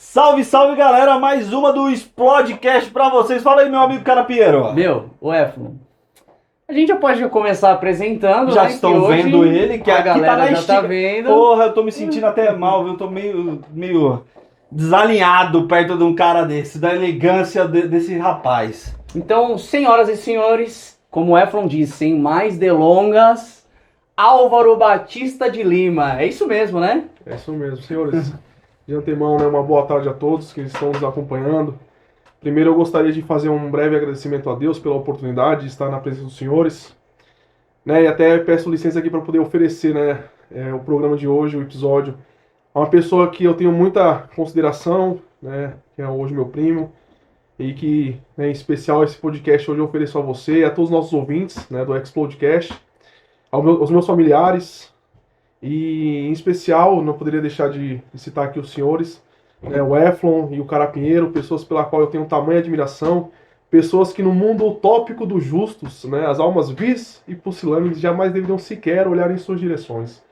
Salve, salve galera, mais uma do Explodecast pra vocês. Fala aí, meu amigo Carapiero. O Eflon, a gente já pode começar apresentando, Já né? estão que vendo ele, que a aqui tá galera na já tá estica. vendo. Porra, eu tô me sentindo até mal, viu? Eu tô meio desalinhado perto de um cara desse, da elegância desse rapaz. Então, senhoras e senhores, como o Eflon disse, sem mais delongas, Álvaro Batista de Lima. É isso mesmo, né? É isso mesmo, senhores. De antemão, né, uma boa tarde a todos que estão nos acompanhando. Primeiro, eu gostaria de fazer um breve agradecimento a Deus pela oportunidade de estar na presença dos senhores. Né, e até peço licença aqui para poder oferecer, né, o programa de hoje, o episódio, a uma pessoa que eu tenho muita consideração, né, que é hoje meu primo, e que, né, em especial, esse podcast hoje eu ofereço a você e a todos os nossos ouvintes, né, do Explodecast, aos meus familiares. E, em especial, não poderia deixar de citar aqui os senhores, né, o Eflon e o Carapinheiro, pessoas pela qual eu tenho tamanha admiração, pessoas que no mundo utópico dos justos, né, as almas vis e pusilânimes jamais deveriam sequer olhar em suas direções.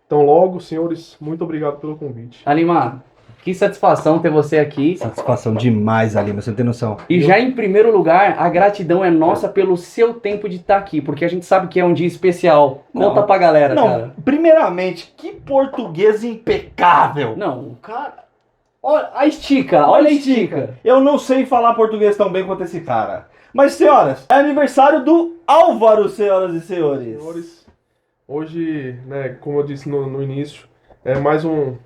Então, logo, senhores, muito obrigado pelo convite. Alimar, que satisfação ter você aqui. Satisfação demais, Alima, você não tem noção. E já em primeiro lugar, a gratidão é nossa pelo seu tempo de estar aqui, porque a gente sabe que é um dia especial. Conta Não, pra galera, cara. Não, primeiramente, que português impecável. Não, o cara... Olha a estica, olha a estica. Eu não sei falar português tão bem quanto esse cara. Mas, senhoras, é aniversário do Álvaro, senhoras e senhores. Senhores, hoje, né, como eu disse no início, é mais um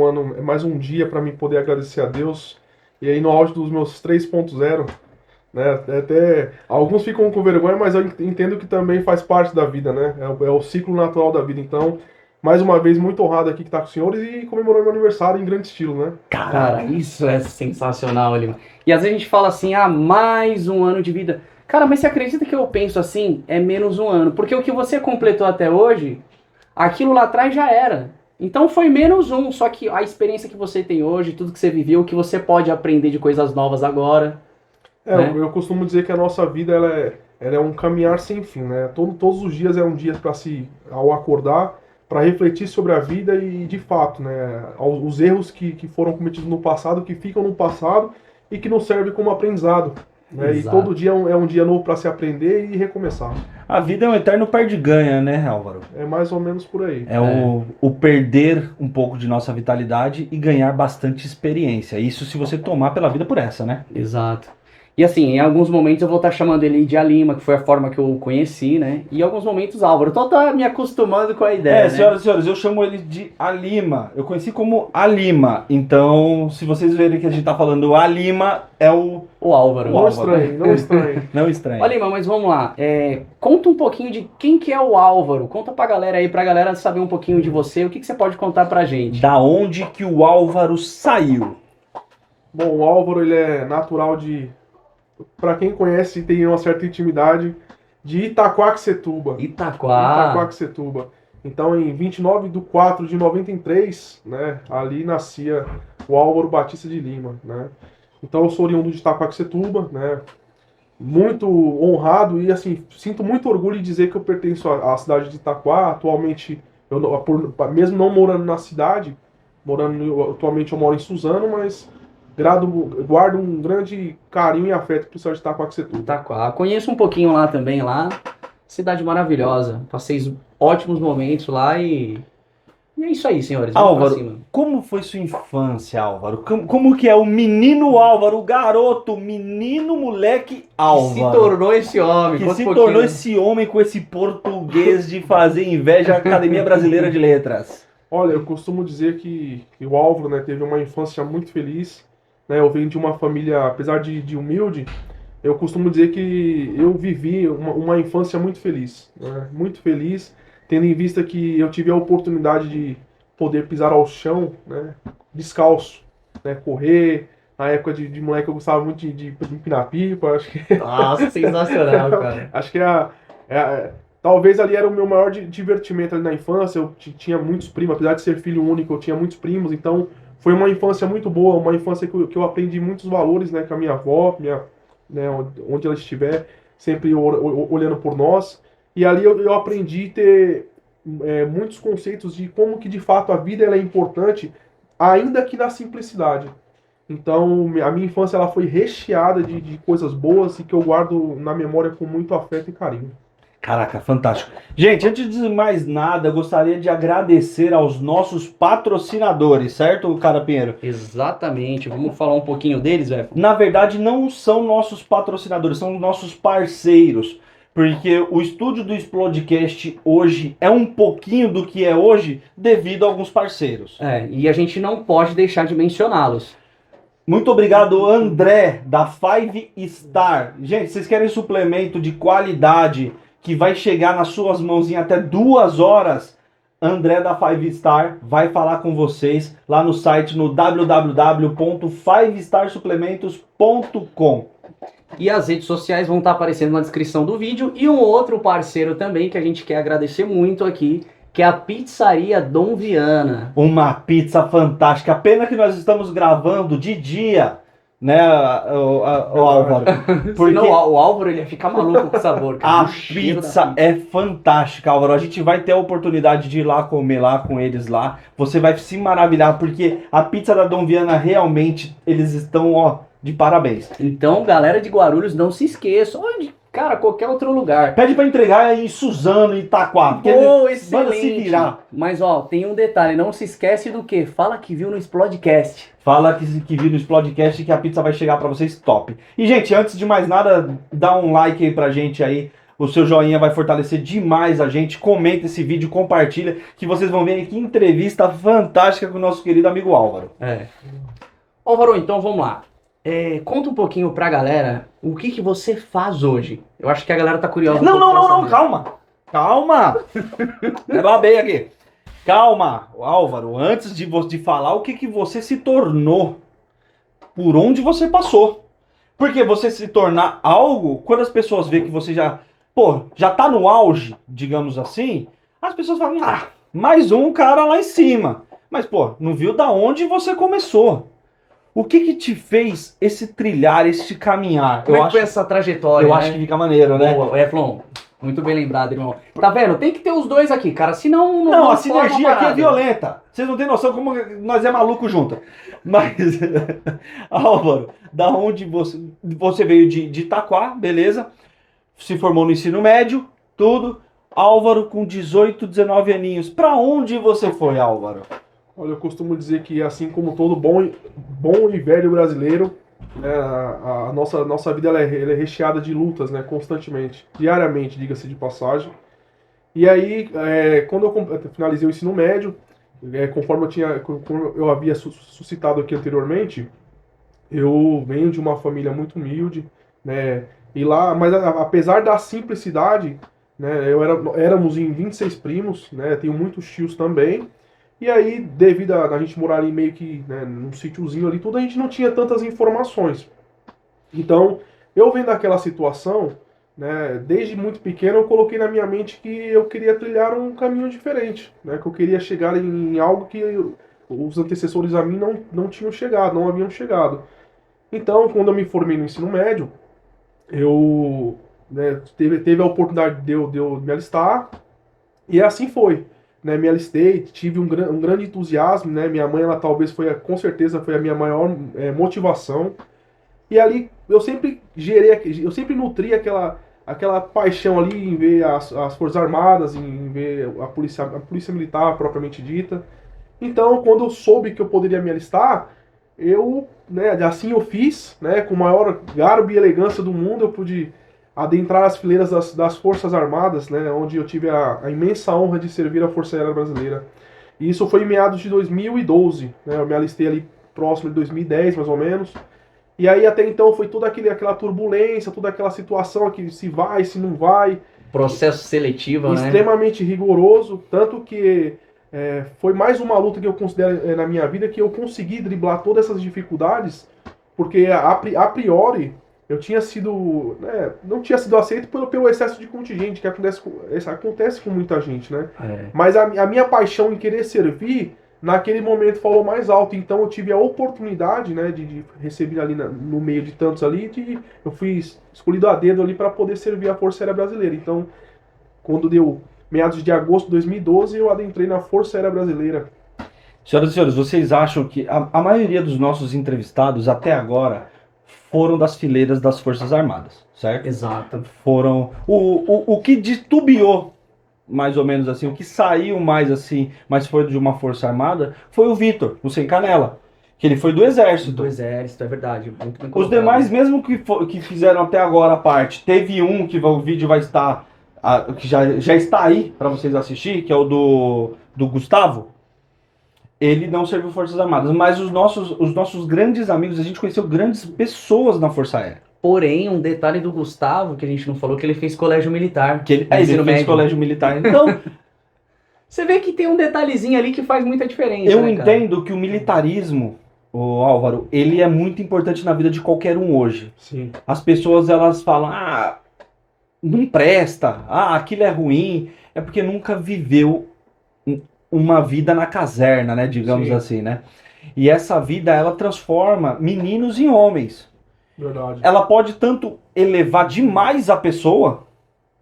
ano, é mais um dia para mim poder agradecer a Deus. E aí no auge dos meus 3.0, né, até alguns ficam com vergonha, mas eu entendo que também faz parte da vida, né? É o ciclo natural da vida. Então, mais uma vez, muito honrado aqui que tá com os senhores e comemorando meu aniversário em grande estilo, né? Cara, isso é sensacional, Alimar. E às vezes a gente fala assim, mais um ano de vida. Cara, mas você acredita que eu penso assim, é menos um ano? Porque o que você completou até hoje, aquilo lá atrás já era. Então foi menos um, só que a experiência que você tem hoje, tudo que você viveu, o que você pode aprender de coisas novas agora. Né? Eu costumo dizer que a nossa vida ela é um caminhar sem fim, né? Todos os dias é um dia para ao acordar, para refletir sobre a vida e, de fato, né, os erros que foram cometidos no passado, que ficam no passado e que nos servem como aprendizado. Né? E todo dia é um dia novo para se aprender e recomeçar. A vida é um eterno perde-ganha, né, Álvaro? É mais ou menos por aí. O perder um pouco de nossa vitalidade e ganhar bastante experiência. Isso se você tomar pela vida por essa, né? Exato. E assim, em alguns momentos eu vou estar chamando ele de Alima, que foi a forma que eu o conheci, né? E em alguns momentos Álvaro. Então tá me acostumando com a ideia, né? Senhoras e senhores, eu chamo ele de Alima. Eu conheci como Alima. Então, se vocês verem que a gente tá falando Alima, é o Álvaro. Não estranho, não estranho. Não estranho. Alima, mas vamos lá. Conta um pouquinho de quem que é o Álvaro. Conta pra galera aí, pra galera saber um pouquinho de você. O que você pode contar pra gente? Da onde que o Álvaro saiu? Bom, o Álvaro, ele é natural para quem conhece e tem uma certa intimidade, de Itaquaquecetuba. Itaquaquecetuba. Então, em 29/4/93, né, ali nascia o Álvaro Batista de Lima, né? Então, eu sou oriundo de Itaquaquecetuba, né? Muito honrado e, assim, sinto muito orgulho de dizer que eu pertenço à cidade de Itaquá. Atualmente, mesmo não morando na cidade, atualmente eu moro em Suzano, mas guardo um grande carinho e afeto pro céu de Itaquaquecetuba. Itaquá. Conheço um pouquinho lá também, lá. Cidade maravilhosa. Passei ótimos momentos lá e é isso aí, senhores. Vamos pra Álvaro, cima. como foi sua infância, Álvaro? Como que é o menino Álvaro, o garoto, menino moleque Álvaro? Que se tornou esse homem. Que Conta se um pouquinho. tornou esse homem com esse português de fazer inveja à Academia Brasileira de Letras. Olha, eu costumo dizer que o Álvaro, né, teve uma infância muito feliz. Né, eu venho de uma família, apesar de humilde, eu costumo dizer que eu vivi uma infância muito feliz. Né, muito feliz, tendo em vista que eu tive a oportunidade de poder pisar ao chão, né, descalço, né, correr. Na época de moleque eu gostava muito de empinar pipa, acho que... Nossa, sensacional, cara. Acho que talvez ali era o meu maior divertimento ali na infância. Eu tinha muitos primos, apesar de ser filho único, eu tinha muitos primos, então foi uma infância muito boa, uma infância que eu aprendi muitos valores, né, com a minha avó, né, onde ela estiver, sempre olhando por nós. E ali eu aprendi a ter muitos conceitos de como que de fato a vida ela é importante, ainda que na simplicidade. Então, a minha infância ela foi recheada de coisas boas e que eu guardo na memória com muito afeto e carinho. Caraca, fantástico. Gente, antes de mais nada, eu gostaria de agradecer aos nossos patrocinadores, certo, Cara Pinheiro? Exatamente. Vamos falar um pouquinho deles, velho? Na verdade, não são nossos patrocinadores, são nossos parceiros. Porque o estúdio do Explodecast hoje é um pouquinho do que é hoje devido a alguns parceiros. E a gente não pode deixar de mencioná-los. Muito obrigado, André, da Five Star. Gente, vocês querem suplemento de qualidade que vai chegar nas suas mãos em até 2 horas? André da Five Star vai falar com vocês lá no site no www.fivestarsuplementos.com. E as redes sociais vão estar aparecendo na descrição do vídeo. E um outro parceiro também que a gente quer agradecer muito aqui, que é a Pizzaria Dom Viana. Uma pizza fantástica. Pena que nós estamos gravando de dia, né, o Álvaro? Porque Senão o Álvaro ele ia ficar maluco com o sabor. Cara. a O cheiro da pizza é fantástica, Álvaro. A gente vai ter a oportunidade de ir lá comer lá com eles lá. Você vai se maravilhar, porque a pizza da Dom Viana realmente, eles estão, ó, de parabéns. Então, galera de Guarulhos, não se esqueçam. Onde, cara, qualquer outro lugar. Pede pra entregar em Suzano e Itaquá. porque Pô, eles vão se excelente. virar. Mas, ó, tem um detalhe. Não se esquece do quê? Fala que viu no Explodecast. Fala que viu no Explodecast que a pizza vai chegar pra vocês top. E, gente, antes de mais nada, dá um like aí pra gente aí. O seu joinha vai fortalecer demais a gente. Comenta esse vídeo, compartilha, que vocês vão ver que entrevista fantástica com o nosso querido amigo Álvaro. Álvaro, então vamos lá. Conta um pouquinho pra galera o que você faz hoje. Eu acho que a galera tá curiosa. Não, calma. Calma. É babei aqui. Calma, Álvaro, antes de falar o que você se tornou, por onde você passou. Porque você se tornar algo, quando as pessoas veem que você já tá no auge, digamos assim, as pessoas falam, mais um cara lá em cima. Mas, não viu da onde você começou. O que te fez esse trilhar, esse caminhar? Como é que foi essa trajetória? Eu acho que fica maneiro, né? Boa, Eflon, muito bem lembrado, irmão. Tá vendo? Tem que ter os dois aqui, cara. Senão Não, a sinergia aqui é violenta. Vocês não têm noção como nós é maluco junto. Mas, Álvaro, da onde você veio de Itaquá, beleza? Se formou no ensino médio, tudo. Álvaro com 18, 19 aninhos. Pra onde você foi, Álvaro? Olha, eu costumo dizer que assim como todo bom e velho brasileiro, né, a nossa vida ela é recheada de lutas, né, constantemente, diariamente, diga-se de passagem. E aí, quando eu finalizei o ensino médio, conforme eu havia suscitado aqui anteriormente, eu venho de uma família muito humilde, né, e lá, mas apesar da simplicidade, né, éramos em 26 primos, né, tenho muitos tios também. E aí, devido a gente morar ali meio que, né, num sítiozinho ali, tudo, a gente não tinha tantas informações. Então, eu vendo aquela situação, né, desde muito pequeno, eu coloquei na minha mente que eu queria trilhar um caminho diferente, né, que eu queria chegar em algo que os antecessores a mim não tinham chegado, não haviam chegado. Então, quando eu me formei no ensino médio, eu, né, teve a oportunidade de eu me alistar, e assim foi. Né, me alistei, tive um grande entusiasmo, né, minha mãe, ela talvez com certeza foi a minha maior motivação, e ali eu sempre nutri aquela paixão ali em ver as Forças Armadas, em ver a polícia militar propriamente dita. Então, quando eu soube que eu poderia me alistar, né, assim eu fiz, né, com o maior garbo e elegância do mundo, eu pude adentrar as fileiras das Forças Armadas, né, onde eu tive a imensa honra de servir a Força Aérea Brasileira. E isso foi em meados de 2012, né, eu me alistei ali próximo de 2010, mais ou menos. E aí até então foi toda aquela turbulência, toda aquela situação que se vai, se não vai. Processo seletivo, né? Extremamente rigoroso, tanto que foi mais uma luta que eu considero na minha vida, que eu consegui driblar todas essas dificuldades, porque a priori eu tinha sido, né, não tinha sido aceito pelo excesso de contingente que acontece com muita gente, né? Mas a minha paixão em querer servir, naquele momento falou mais alto, então eu tive a oportunidade, né, de receber ali no meio de tantos ali, eu fui escolhido a dedo ali para poder servir a Força Aérea Brasileira. Então, quando deu meados de agosto de 2012, eu adentrei na Força Aérea Brasileira. Senhoras e senhores, vocês acham que a maioria dos nossos entrevistados até agora foram das fileiras das Forças Armadas, certo? Exato. Foram. O que titubeou, mais ou menos assim, o que saiu mais assim, mas foi de uma Força Armada, foi o Vitor, o Sem Canela. Que ele foi do Exército. Do Exército, é verdade. Muito bem Os colocado. demais, mesmo que fizeram até agora a parte, teve um que o vídeo vai estar. Que já está aí para vocês assistir, que é o do Gustavo. Ele não serviu Forças Armadas, mas os nossos grandes amigos, a gente conheceu grandes pessoas na Força Aérea. Porém, um detalhe do Gustavo, que a gente não falou, que ele fez colégio militar. Que ele ensino fez médio. colégio militar. Então, Você vê que tem um detalhezinho ali que faz muita diferença, eu né, cara? entendo que o militarismo, o Álvaro, ele é muito importante na vida de qualquer um hoje. Sim. As pessoas, elas falam, não presta, aquilo é ruim, é porque nunca viveu uma vida na caserna, né, digamos Sim. assim, né? E essa vida, ela transforma meninos em homens. Verdade. Ela pode tanto elevar demais a pessoa,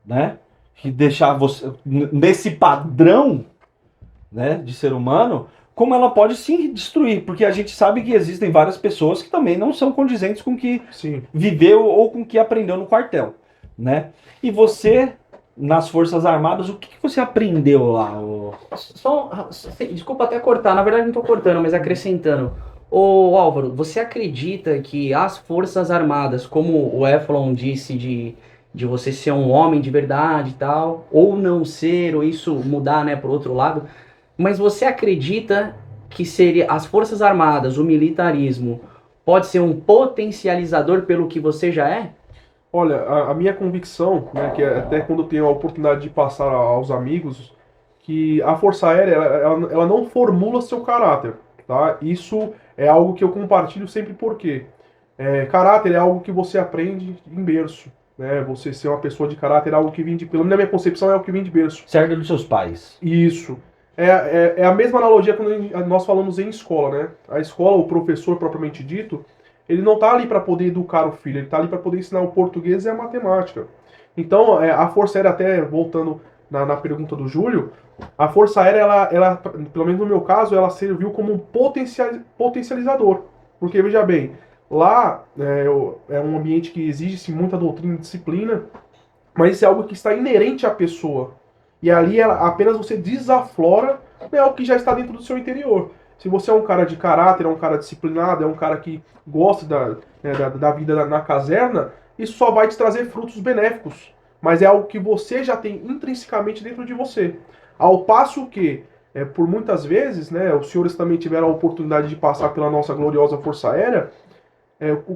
né, que deixar você nesse padrão, né, de ser humano, como ela pode sim destruir, porque a gente sabe que existem várias pessoas que também não são condizentes com o que Sim. viveu ou com o que aprendeu no quartel, né? E você, nas Forças Armadas, o que você aprendeu lá? Desculpa até cortar, na verdade não tô cortando, mas acrescentando. Ô Álvaro, você acredita que as Forças Armadas, como o Eflon disse, de você ser um homem de verdade e tal, ou não ser, ou isso mudar, né, pro outro lado, mas você acredita que seria as Forças Armadas, o militarismo, pode ser um potencializador pelo que você já é? Olha, a minha convicção, né, que é até quando eu tenho a oportunidade de passar aos amigos, que a Força Aérea, ela não formula seu caráter, tá? Isso é algo que eu compartilho sempre porque caráter é algo que você aprende em berço, né? Você ser uma pessoa de caráter é algo que vem pelo menos na minha concepção, é algo que vem de berço. Certo dos seus pais. Isso. É a mesma analogia quando nós falamos em escola, né? A escola, o professor propriamente dito, ele não está ali para poder educar o filho, ele está ali para poder ensinar o português e a matemática. Então, a Força Aérea, até voltando na pergunta do Júlio, a Força Aérea, ela, pelo menos no meu caso, ela serviu como um potencializador. Porque, veja bem, lá é um ambiente que exige-se muita doutrina e disciplina, mas isso é algo que está inerente à pessoa. E ali apenas você desaflora, né, o que já está dentro do seu interior. Se você é um cara de caráter, é um cara disciplinado, é um cara que gosta da vida na caserna, isso só vai te trazer frutos benéficos. Mas é algo que você já tem intrinsecamente dentro de você. Ao passo que, por muitas vezes, né, os senhores também tiveram a oportunidade de passar pela nossa gloriosa Força Aérea,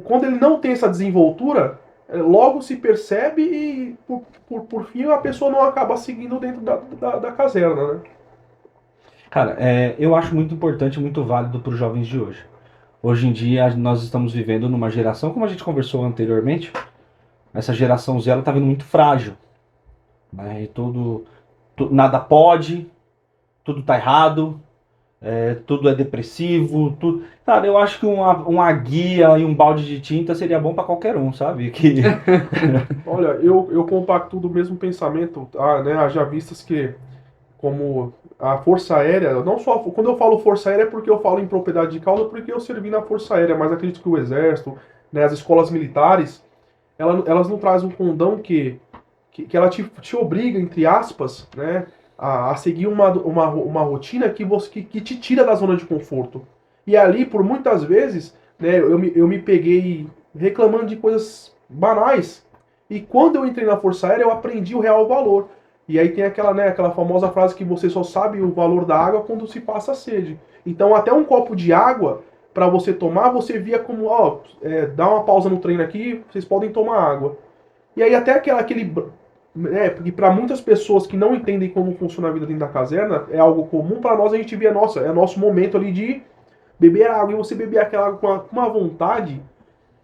quando ele não tem essa desenvoltura, logo se percebe e, por fim, a pessoa não acaba seguindo dentro da caserna, né? Cara, eu acho muito importante, muito válido para os jovens de hoje. Hoje em dia, nós estamos vivendo numa geração, como a gente conversou anteriormente, essa geração Z, ela tá vindo muito frágil. Né? E nada pode, tudo tá errado, tudo é depressivo, tudo... Cara, eu acho que uma guia e um balde de tinta seria bom para qualquer um, sabe? Olha, eu compacto do mesmo pensamento, né? Haja vistas que, como a Força Aérea, não só quando eu falo Força Aérea é porque eu falo em propriedade de causa, porque eu servi na Força Aérea, mas acredito que o Exército, né, as escolas militares, elas não trazem um condão que ela te obriga, entre aspas, né, a seguir uma rotina que te tira da zona de conforto. E ali, por muitas vezes, né, eu me peguei reclamando de coisas banais. E quando eu entrei na Força Aérea, eu aprendi o real valor. E aí tem aquela famosa frase que você só sabe o valor da água quando se passa sede. Então até um copo de água, para você tomar, você via como, dá uma pausa no treino aqui, vocês podem tomar água. E aí até porque para muitas pessoas que não entendem como funciona a vida dentro da caserna, é algo comum, para nós a gente via, nossa, é nosso momento ali de beber água, e você beber aquela água com uma vontade,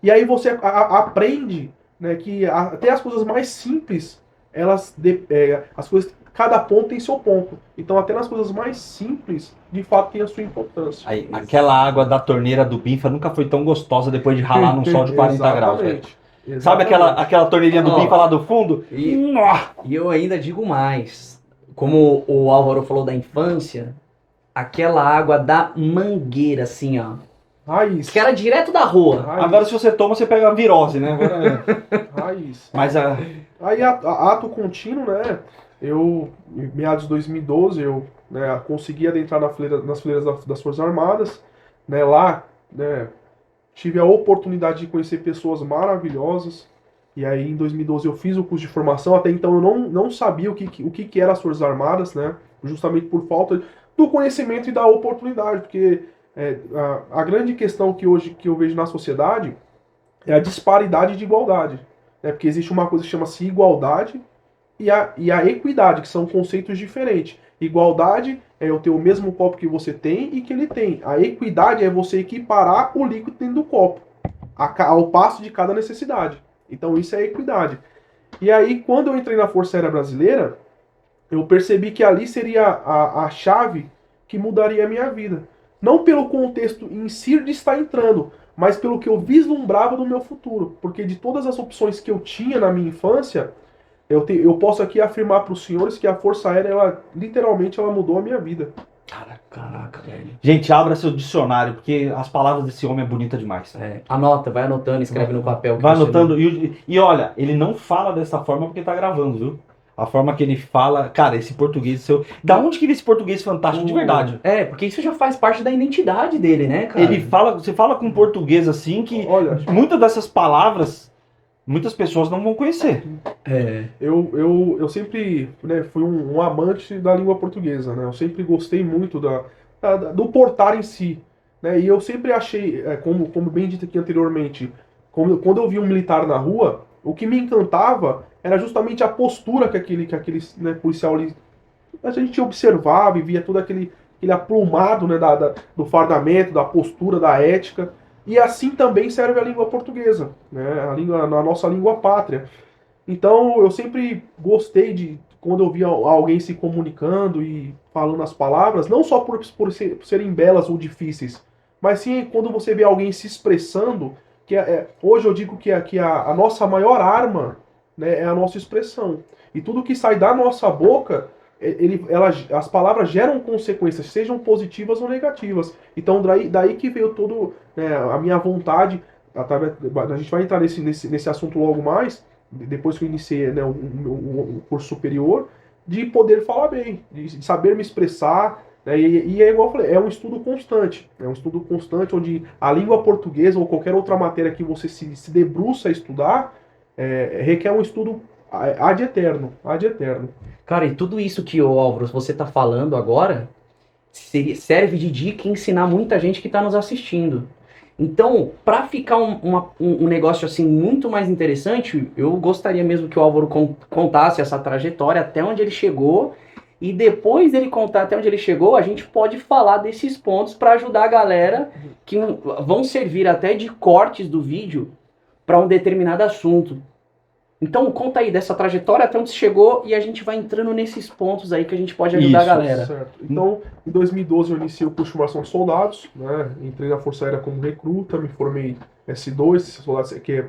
e aí você aprende, né, que até as coisas mais simples, as coisas, cada ponto tem seu ponto. Então até nas coisas mais simples, de fato tem a sua importância. Aí, aquela água da torneira do Binfa nunca foi tão gostosa depois de ralar num sol de 40 graus, velho. Sabe aquela torneirinha do Binfa lá do fundo? E eu ainda digo mais. Como o Álvaro falou da infância, aquela água da mangueira, assim, ó. Raiz. Que era direto da rua. Raiz. Agora se você toma, você pega a virose, né? Agora, Raiz. mas a... Aí, ato contínuo, né? Eu, em meados de 2012, eu, né, consegui adentrar nas fileiras das Forças Armadas. Né, lá, né, tive a oportunidade de conhecer pessoas maravilhosas. E aí, em 2012, eu fiz o curso de formação. Até então, eu não sabia o que era as Forças Armadas, né? Justamente por falta do conhecimento e da oportunidade. Porque a grande questão que hoje que eu vejo na sociedade é a disparidade de igualdade. Né? Porque existe uma coisa que chama-se igualdade e a equidade, que são conceitos diferentes. Igualdade é eu ter o mesmo copo que você tem e que ele tem. A equidade é você equiparar o líquido dentro do copo, ao passo de cada necessidade. Então isso é equidade. E aí, quando eu entrei na Força Aérea Brasileira, eu percebi que ali seria a chave que mudaria a minha vida. Não pelo contexto em si de estar entrando, mas pelo que eu vislumbrava no meu futuro. Porque de todas as opções que eu tinha na minha infância, eu posso aqui afirmar para os senhores que a Força Aérea, literalmente, ela mudou a minha vida. Caraca, velho. Gente, abra seu dicionário, porque as palavras desse homem é bonita demais. Anota, vai anotando, escreve no papel. Vai anotando. E olha, ele não fala dessa forma porque tá gravando, viu? A forma que ele fala, cara, esse português seu. Da onde que vem esse português fantástico de verdade? Porque isso já faz parte da identidade dele, né, cara? Ele fala, você fala com português assim que Olha, muitas dessas palavras muitas pessoas não vão conhecer. eu sempre, né, fui um amante da língua portuguesa, né? Eu sempre gostei muito do portar em si, né? E eu sempre achei, como bem dito aqui anteriormente, quando eu vi um militar na rua, o que me encantava era justamente a postura que aquele né, policial ali, a gente observava e via todo aquele aprumado, né, do fardamento, da postura, da ética. E assim também serve a língua portuguesa, né? A nossa língua pátria. Então eu sempre gostei de, quando eu via alguém se comunicando e falando as palavras, não só por serem belas ou difíceis, mas sim quando você vê alguém se expressando, hoje eu digo que a nossa maior arma, né, é a nossa expressão. E tudo que sai da nossa boca, as palavras geram consequências, sejam positivas ou negativas. Então daí que veio todo, né, a minha vontade, a gente vai entrar nesse assunto logo mais, depois que eu iniciei, né, o curso superior, de poder falar bem, de saber me expressar, né, e é igual eu falei, é um estudo constante. É um estudo constante onde a língua portuguesa ou qualquer outra matéria que você se debruça a estudar, requer um estudo ad eterno, ad eterno. Cara, e tudo isso que, Álvaro, você tá falando agora, serve de dica e ensinar muita gente que tá nos assistindo. Então, para ficar um negócio assim muito mais interessante, eu gostaria mesmo que o Álvaro contasse essa trajetória até onde ele chegou, e depois dele contar até onde ele chegou, a gente pode falar desses pontos para ajudar a galera que vão servir até de cortes do vídeo para um determinado assunto. Então conta aí dessa trajetória até onde você chegou e a gente vai entrando nesses pontos aí que a gente pode ajudar a galera. Certo. Então, em 2012 eu iniciei o curso de formação de soldados, né? Entrei na Força Aérea como recruta, me formei S2, soldados, que é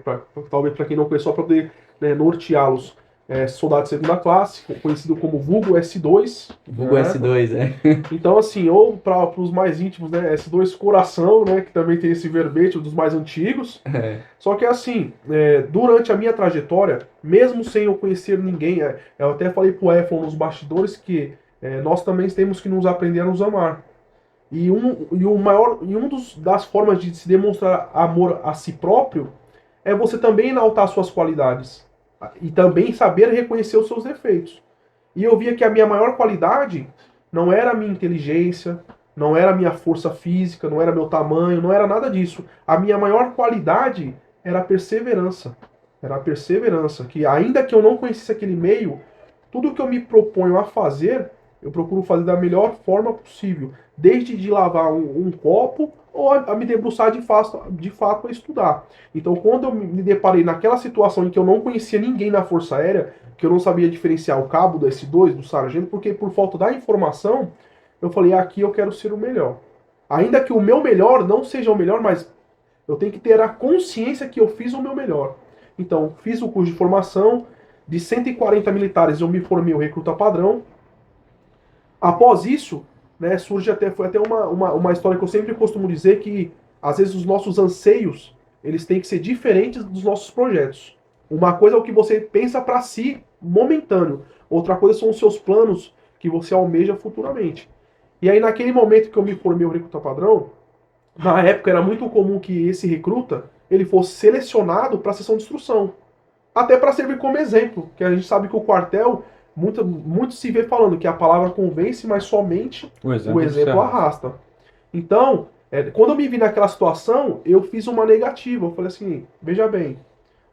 talvez para quem não conhece, só para poder, né, norteá-los. Soldado de segunda classe, conhecido como vulgo S2. Vulgo, né? S2, Então, assim, ou para os mais íntimos, né, S2 Coração, né, que também tem esse verbete, dos mais antigos. Só que, assim, durante a minha trajetória, mesmo sem eu conhecer ninguém, eu até falei pro Efon nos bastidores que nós também temos que nos aprender a nos amar. E das formas de se demonstrar amor a si próprio é você também enaltar suas qualidades. E também saber reconhecer os seus defeitos. E eu via que a minha maior qualidade não era a minha inteligência, não era a minha força física, não era meu tamanho, não era nada disso. A minha maior qualidade era a perseverança. Era a perseverança, que ainda que eu não conhecesse aquele meio, tudo que eu me proponho a fazer, eu procuro fazer da melhor forma possível. Desde de lavar um copo ou a me debruçar de fato a estudar. Então, quando eu me deparei naquela situação em que eu não conhecia ninguém na Força Aérea, que eu não sabia diferenciar o cabo do S2, do sargento, porque por falta da informação, eu falei, aqui eu quero ser o melhor. Ainda que o meu melhor não seja o melhor, mas eu tenho que ter a consciência que eu fiz o meu melhor. Então, fiz o curso de formação, de 140 militares eu me formei o recruta padrão. Após isso, né, foi até uma história que eu sempre costumo dizer que, às vezes, os nossos anseios, eles têm que ser diferentes dos nossos projetos. Uma coisa é o que você pensa para si, momentâneo. Outra coisa são os seus planos que você almeja futuramente. E aí, naquele momento que eu me formei o recruta padrão, na época era muito comum que esse recruta ele fosse selecionado para a sessão de instrução. Até para servir como exemplo, que a gente sabe que o quartel, muito se vê falando que a palavra convence, mas somente o exemplo arrasta. Então, quando eu me vi naquela situação, eu fiz uma negativa. Eu falei assim, veja bem,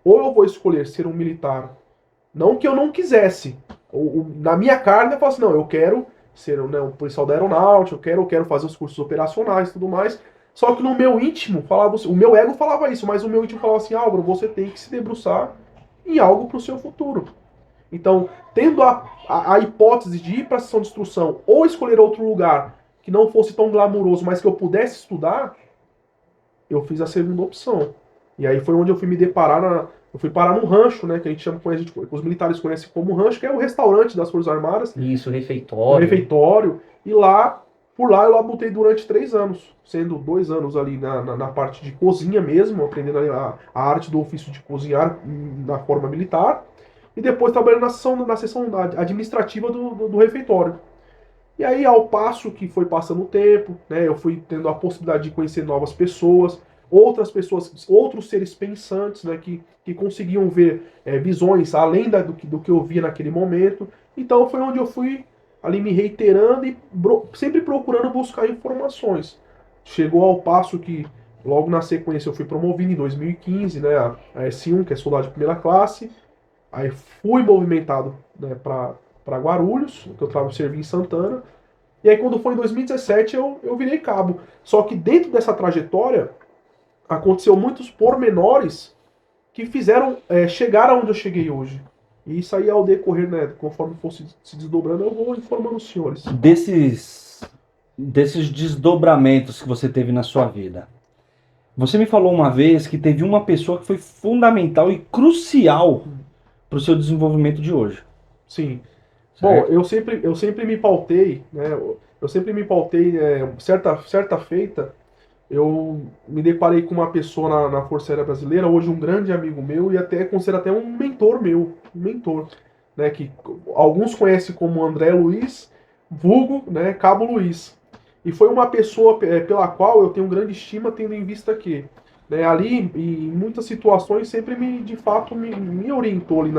ou eu vou escolher ser um militar, não que eu não quisesse. Na minha carne eu falo assim, não, eu quero ser, né, um policial da aeronáutica, eu quero fazer os cursos operacionais e tudo mais. Só que no meu íntimo, falava, o meu ego falava isso, mas o meu íntimo falava assim, Álvaro, você tem que se debruçar em algo para o seu futuro. Então, tendo a hipótese de ir para a sessão de instrução ou escolher outro lugar que não fosse tão glamuroso, mas que eu pudesse estudar, eu fiz a segunda opção. E aí foi onde eu fui me deparar eu fui parar num rancho, né, que a gente chama, os militares conhecem como rancho, que é o restaurante das Forças Armadas. Isso, O refeitório. refeitório. E lá, por lá eu labutei durante 3 anos, sendo 2 anos ali na parte de cozinha mesmo, aprendendo a arte do ofício de cozinhar na forma militar, e depois trabalhando na seção administrativa do refeitório. E aí, ao passo que foi passando o tempo, né, eu fui tendo a possibilidade de conhecer novas pessoas, outras pessoas, outros seres pensantes, né, que conseguiam ver visões além do que eu via naquele momento. Então foi onde eu fui ali me reiterando e sempre procurando buscar informações. Chegou ao passo que, logo na sequência, eu fui promovido em 2015, né, a S1, que é soldado de primeira classe. Aí fui movimentado, né, para Guarulhos, que eu servi em Santana. E aí quando foi em 2017 eu virei cabo. Só que dentro dessa trajetória aconteceu muitos pormenores que fizeram chegar aonde eu cheguei hoje. E isso aí ao decorrer, né, conforme fosse se desdobrando, eu vou informando os senhores. Desses desdobramentos que você teve na sua vida, você me falou uma vez que teve uma pessoa que foi fundamental e crucial para o seu desenvolvimento de hoje. Sim. Certo? Bom, eu sempre me pautei, né? Eu sempre me pautei, certa feita, eu me deparei com uma pessoa na Força Aérea Brasileira, hoje um grande amigo meu e até considero até um mentor meu, né? Que alguns conhecem como André Luiz, vulgo, né? Cabo Luiz. E foi uma pessoa pela qual eu tenho grande estima, tendo em vista que, né, ali, em muitas situações, sempre de fato, me orientou ali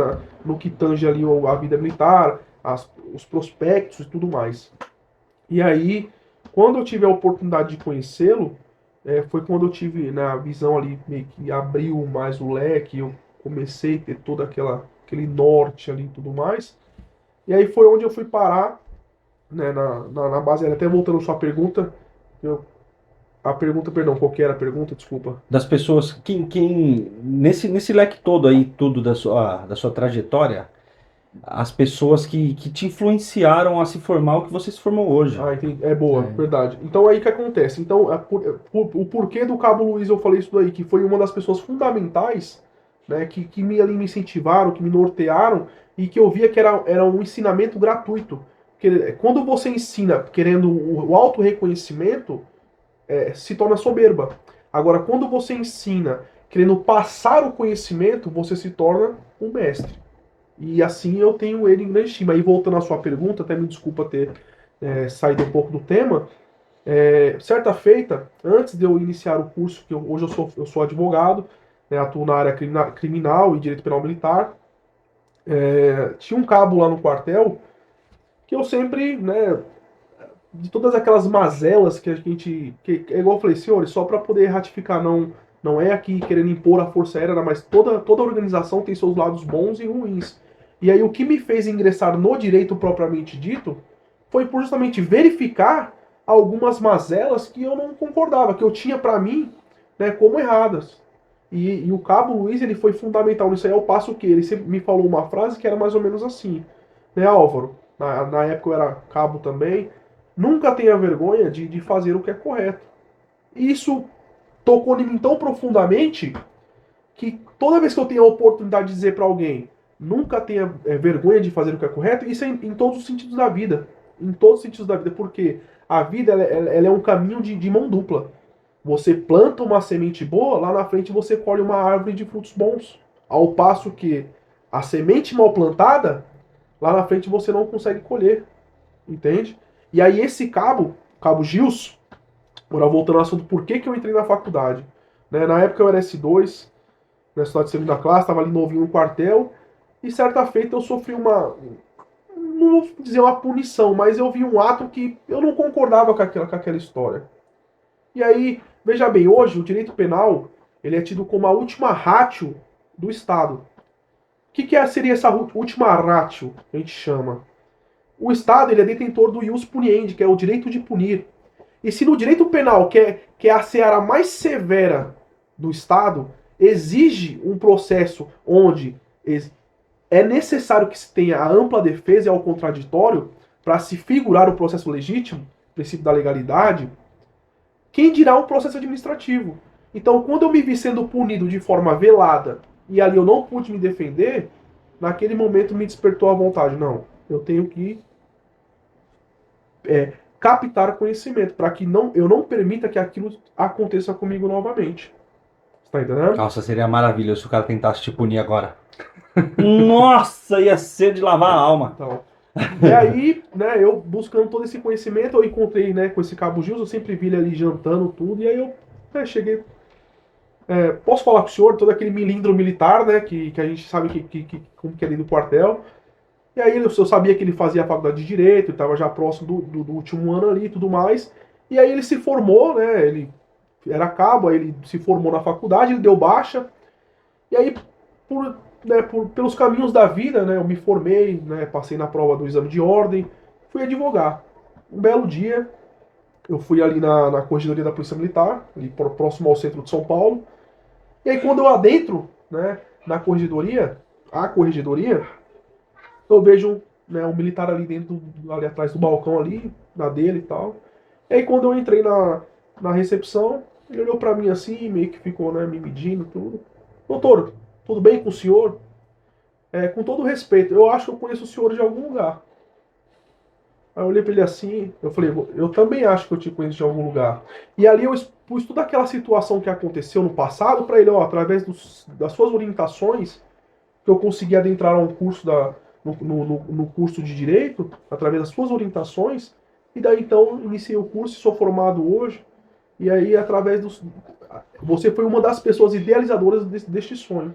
no que tange ali a vida militar, os prospectos e tudo mais. E aí, quando eu tive a oportunidade de conhecê-lo, foi quando eu tive na visão ali, meio que abriu mais o leque, eu comecei a ter todo aquele norte ali e tudo mais. E aí foi onde eu fui parar, né, na base aérea. Até voltando à sua pergunta, perdão, qual que era a pergunta? Desculpa. Das pessoas, nesse leque todo aí, tudo da sua trajetória, as pessoas que te influenciaram a se formar o que você se formou hoje. Ah, entendi. É boa, verdade. Então aí que acontece? Então, o porquê do Cabo Luiz eu falei isso daí, que foi uma das pessoas fundamentais, né, que ali me incentivaram, que me nortearam, e que eu via que era um ensinamento gratuito. Porque quando você ensina querendo o auto-reconhecimento, se torna soberba. Agora, quando você ensina querendo passar o conhecimento, você se torna um mestre. E assim eu tenho ele em grande estima. Aí voltando à sua pergunta, até me desculpa ter saído um pouco do tema. Certa feita, antes de eu iniciar o curso, que hoje eu sou advogado, né, atuo na área criminal e direito penal militar, tinha um cabo lá no quartel que eu sempre, né, de todas aquelas mazelas que a gente. É igual eu falei, senhores, só para poder ratificar, não é aqui querendo impor a Força Aérea, mas toda organização tem seus lados bons e ruins. E aí o que me fez ingressar no direito propriamente dito foi por justamente verificar algumas mazelas que eu não concordava, que eu tinha para mim, né, como erradas. E o Cabo Luiz ele foi fundamental nisso aí, ao passo que ele sempre me falou uma frase que era mais ou menos assim, né, Álvaro? Na época eu era cabo também. Nunca tenha vergonha de fazer o que é correto. E isso tocou em mim tão profundamente que toda vez que eu tenho a oportunidade de dizer para alguém nunca tenha vergonha de fazer o que é correto, isso é em todos os sentidos da vida. em todos os sentidos da vida, porque a vida ela é um caminho de mão dupla. Você planta uma semente boa, lá na frente você colhe uma árvore de frutos bons. Ao passo que a semente mal plantada, lá na frente você não consegue colher. Entende? E aí esse cabo Gilson, agora voltando ao assunto, por que eu entrei na faculdade? Né? Na época eu era S2, na estudante de segunda classe, estava ali novinho no quartel, e certa feita eu sofri não vou dizer uma punição, mas eu vi um ato que eu não concordava com aquela história. E aí, veja bem, hoje o direito penal ele é tido como a última ratio do Estado. O que seria essa última ratio que a gente chama? O Estado ele é detentor do ius puniendi, que é o direito de punir. E se no direito penal, que é a seara mais severa do Estado, exige um processo onde é necessário que se tenha a ampla defesa e ao contraditório para se figurar o processo legítimo, princípio da legalidade, quem dirá um processo administrativo? Então, quando eu me vi sendo punido de forma velada e ali eu não pude me defender, naquele momento me despertou a vontade. Não, eu tenho que captar conhecimento para que eu não permita que aquilo aconteça comigo novamente. Tá entendendo? Nossa, seria maravilhoso se o cara tentasse te punir agora. Nossa, ia ser de lavar a alma. Então, e aí, né, eu buscando todo esse conhecimento, eu encontrei, né, com esse cabo Gilson, eu sempre vi ele ali jantando tudo, e aí eu cheguei. Posso falar com o senhor, todo aquele milindro militar, né, que a gente sabe como que é ali do quartel. E aí eu sabia que ele fazia a faculdade de Direito, estava já próximo do último ano ali e tudo mais. E aí ele se formou, né, ele era cabo, aí ele se formou na faculdade, ele deu baixa. E aí, pelos caminhos da vida, né, eu me formei, né, passei na prova do exame de ordem, fui advogar. Um belo dia, eu fui ali na corregedoria da Polícia Militar, ali próximo ao centro de São Paulo. E aí quando eu adentro, né, na corregedoria, eu vejo, né, um militar ali dentro, ali atrás do balcão ali, na dele e tal. E aí quando eu entrei na recepção, ele olhou pra mim assim, meio que ficou, né, me medindo tudo. Doutor, tudo bem com o senhor? Com todo respeito, eu acho que eu conheço o senhor de algum lugar. Aí eu olhei pra ele assim, eu falei, eu também acho que eu te conheço de algum lugar. E ali eu expus toda aquela situação que aconteceu no passado pra ele, ó, através das suas orientações, que eu consegui adentrar a um curso no curso de Direito, através das suas orientações, e daí então iniciei o curso e sou formado hoje. E aí, através você foi uma das pessoas idealizadoras deste sonho.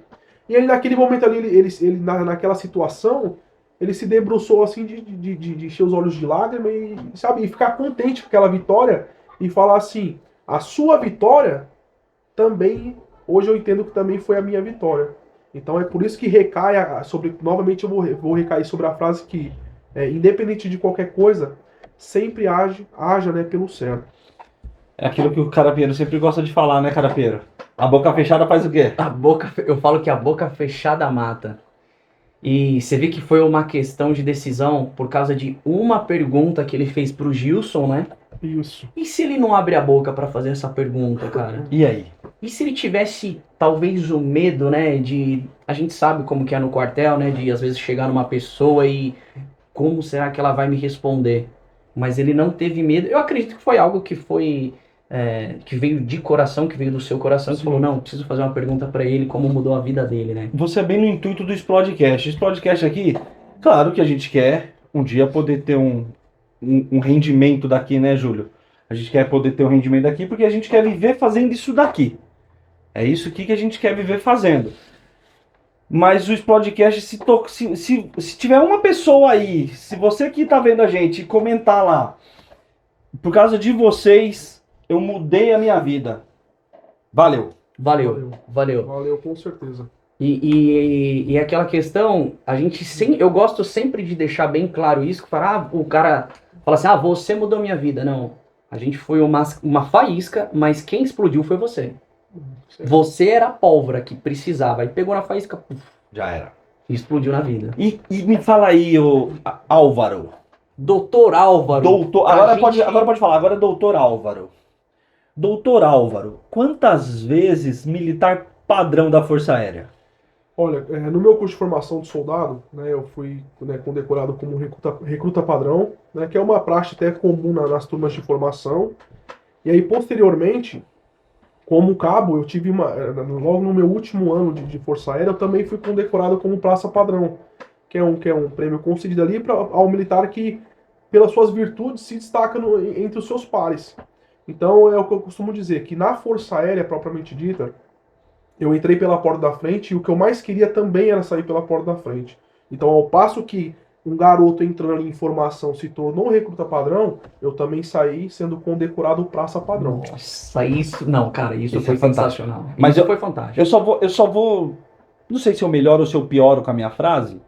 E ele, naquele momento ali, ele naquela situação, ele se debruçou assim de encher os olhos de lágrima e, sabe, e ficar contente com aquela vitória e falar assim, a sua vitória também, hoje eu entendo que também foi a minha vitória. Então é por isso que recai novamente eu vou recair sobre a frase que, independente de qualquer coisa, sempre haja, né, pelo certo. É aquilo que o Carapeiro sempre gosta de falar, né, Carapeiro? A boca fechada faz o quê? Eu falo que a boca fechada mata. E você vê que foi uma questão de decisão por causa de uma pergunta que ele fez pro Gilson, né? Isso. E se ele não abre a boca pra fazer essa pergunta, cara? E aí? E se ele tivesse, talvez, o medo, né, de... A gente sabe como que é no quartel, né, de às vezes chegar numa pessoa e... Como será que ela vai me responder? Mas ele não teve medo. Eu acredito que foi algo que foi... que veio de coração, que veio do seu coração, que falou, não, preciso fazer uma pergunta pra ele, como mudou a vida dele, né? Você é bem no intuito do Explodecast. Explodecast aqui, claro que a gente quer um dia poder ter um rendimento daqui, né, Júlio? A gente quer poder ter um rendimento daqui porque a gente quer viver fazendo isso daqui. É isso aqui que a gente quer viver fazendo. Mas o Explodecast, se tiver uma pessoa aí, se você que tá vendo a gente comentar lá, por causa de vocês, eu mudei a minha vida. Valeu. Valeu. Valeu, com certeza. E aquela questão, eu gosto sempre de deixar bem claro isso, que o cara fala assim, você mudou minha vida. Não, a gente foi uma faísca, mas quem explodiu foi você. Certo. Você era a pólvora que precisava, aí pegou na faísca, Já era. e explodiu na vida. E me fala aí, Álvaro. Doutor Álvaro. Agora pode falar, agora é doutor Álvaro. Doutor Álvaro, quantas vezes militar padrão da Força Aérea? Olha, no meu curso de formação de soldado, né, eu fui, né, condecorado como recruta padrão, né, que é uma praxe até comum nas turmas de formação. E aí, posteriormente, como cabo, eu tive logo no meu último ano de Força Aérea, eu também fui condecorado como praça padrão, que é um prêmio concedido ali ao militar que, pelas suas virtudes, se destaca entre os seus pares. Então, é o que eu costumo dizer, que na Força Aérea, propriamente dita, eu entrei pela porta da frente e o que eu mais queria também era sair pela porta da frente. Então, ao passo que um garoto entrando ali em formação se tornou um recruta padrão, eu também saí sendo condecorado praça padrão. Nossa, isso. Não, cara, isso Isso foi é fantástico. sensacional. Mas Isso eu- foi fantástico. Eu só vou. Não sei se eu melhoro ou se eu pioro com a minha frase,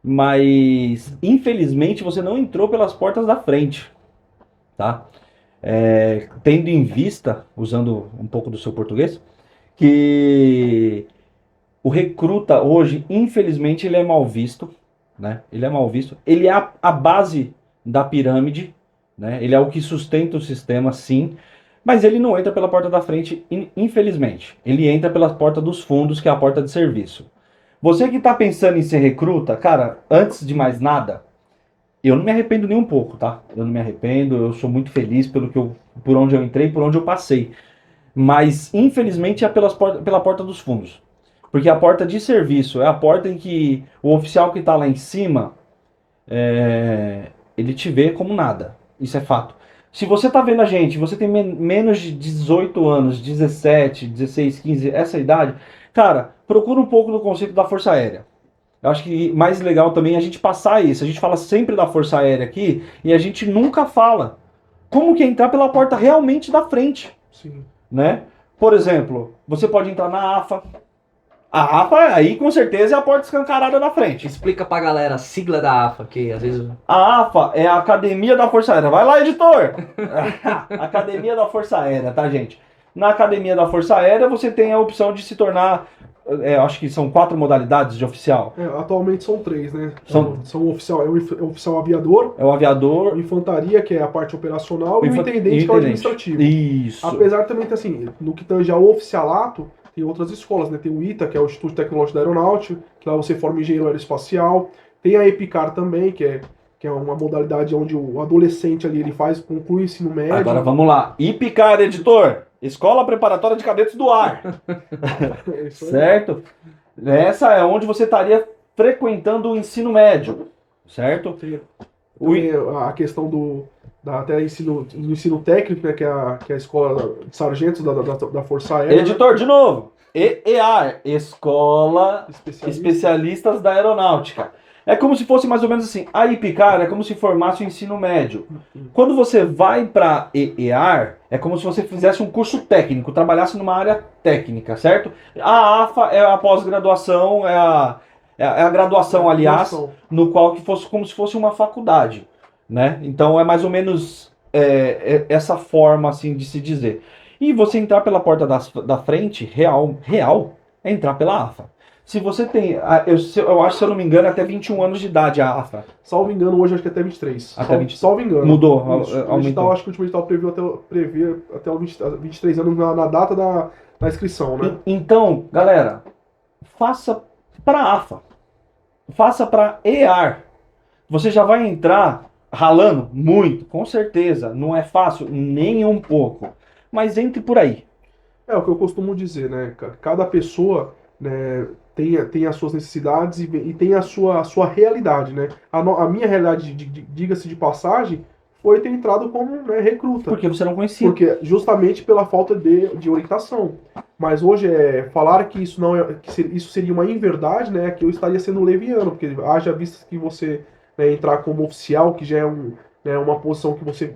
mas infelizmente você não entrou pelas portas da frente, tá? Tendo em vista, usando um pouco do seu português, que o recruta hoje, infelizmente, ele é mal visto, né? Ele é mal visto. Ele é a base da pirâmide, né? Ele é o que sustenta o sistema, sim. Mas ele não entra pela porta da frente, infelizmente. Ele entra pela porta dos fundos, que é a porta de serviço. Você que está pensando em ser recruta, cara, antes de mais nada, eu não me arrependo nem um pouco, tá? Eu não me arrependo, eu sou muito feliz por onde eu entrei, por onde eu passei. Mas, infelizmente, é pela porta dos fundos. Porque a porta de serviço é a porta em que o oficial que está lá em cima, ele te vê como nada. Isso é fato. Se você está vendo a gente, você tem menos de 18 anos, 17, 16, 15, essa idade, cara, procura um pouco do conceito da Força Aérea. Eu acho que mais legal também é a gente passar isso. A gente fala sempre da Força Aérea aqui e a gente nunca fala como que é entrar pela porta realmente da frente, Sim. né? Por exemplo, você pode entrar na AFA. A AFA aí com certeza é a porta escancarada da frente. Explica pra galera a sigla da AFA, que às vezes. A AFA é a Academia da Força Aérea. Vai lá, editor! Academia da Força Aérea, tá, gente? Na Academia da Força Aérea você tem a opção de se tornar, acho que são 4 modalidades de oficial. Atualmente são 3, né? São- São o oficial, é o oficial aviador, É o aviador, a infantaria, que é a parte operacional, e o infan- intendente, que é o administrativo. Isso. Apesar também, assim, no que tange ao oficialato, tem outras escolas, né? Tem o ITA, que é o Instituto Tecnológico da Aeronáutica, que lá você forma engenheiro aeroespacial. Tem a EPICAR também, que é uma modalidade onde o adolescente ali, ele conclui o ensino médio. Agora vamos lá. IPCAR, editor. Escola Preparatória de Cadetes do Ar. É isso aí. Certo? Essa é onde você estaria frequentando o ensino médio. Certo? Tem O também a questão do ensino técnico, né? Que é a escola de sargentos da Força Aérea. editor, de novo. EAR, Escola Especialista. Especialistas da Aeronáutica. É como se fosse mais ou menos assim. A IPCAR é como se formasse o ensino médio. Quando você vai para EAR, é como se você fizesse um curso técnico, trabalhasse numa área técnica, certo? A AFA é a pós-graduação, é a graduação, aliás, no qual que fosse como se fosse uma faculdade, né? Então é mais ou menos essa forma assim de se dizer. E você entrar pela porta da frente, real, é entrar pela AFA. Se você tem, eu acho, se eu não me engano, até 21 anos de idade a AFA. Salvo engano, hoje acho que até 23. Até 23. Salvo engano. Mudou, Isso. O aumentou. edital, acho que o último edital prevê até os 23 anos na data da inscrição, né? Então, galera, faça para AFA. Faça para EAR. Você já vai entrar ralando muito, com certeza. Não é fácil, nem um pouco. Mas entre por aí. É o que eu costumo dizer, né? Cada pessoa, né, tem as suas necessidades e tem a sua realidade, né? A minha realidade, diga-se de passagem, foi ter entrado como, né, recruta. Porque você não conhecia. Porque justamente pela falta de orientação. Mas hoje falar que isso não isso seria uma inverdade, né? Que eu estaria sendo leviano, porque haja visto que você, né, entrar como oficial, que já é uma posição que você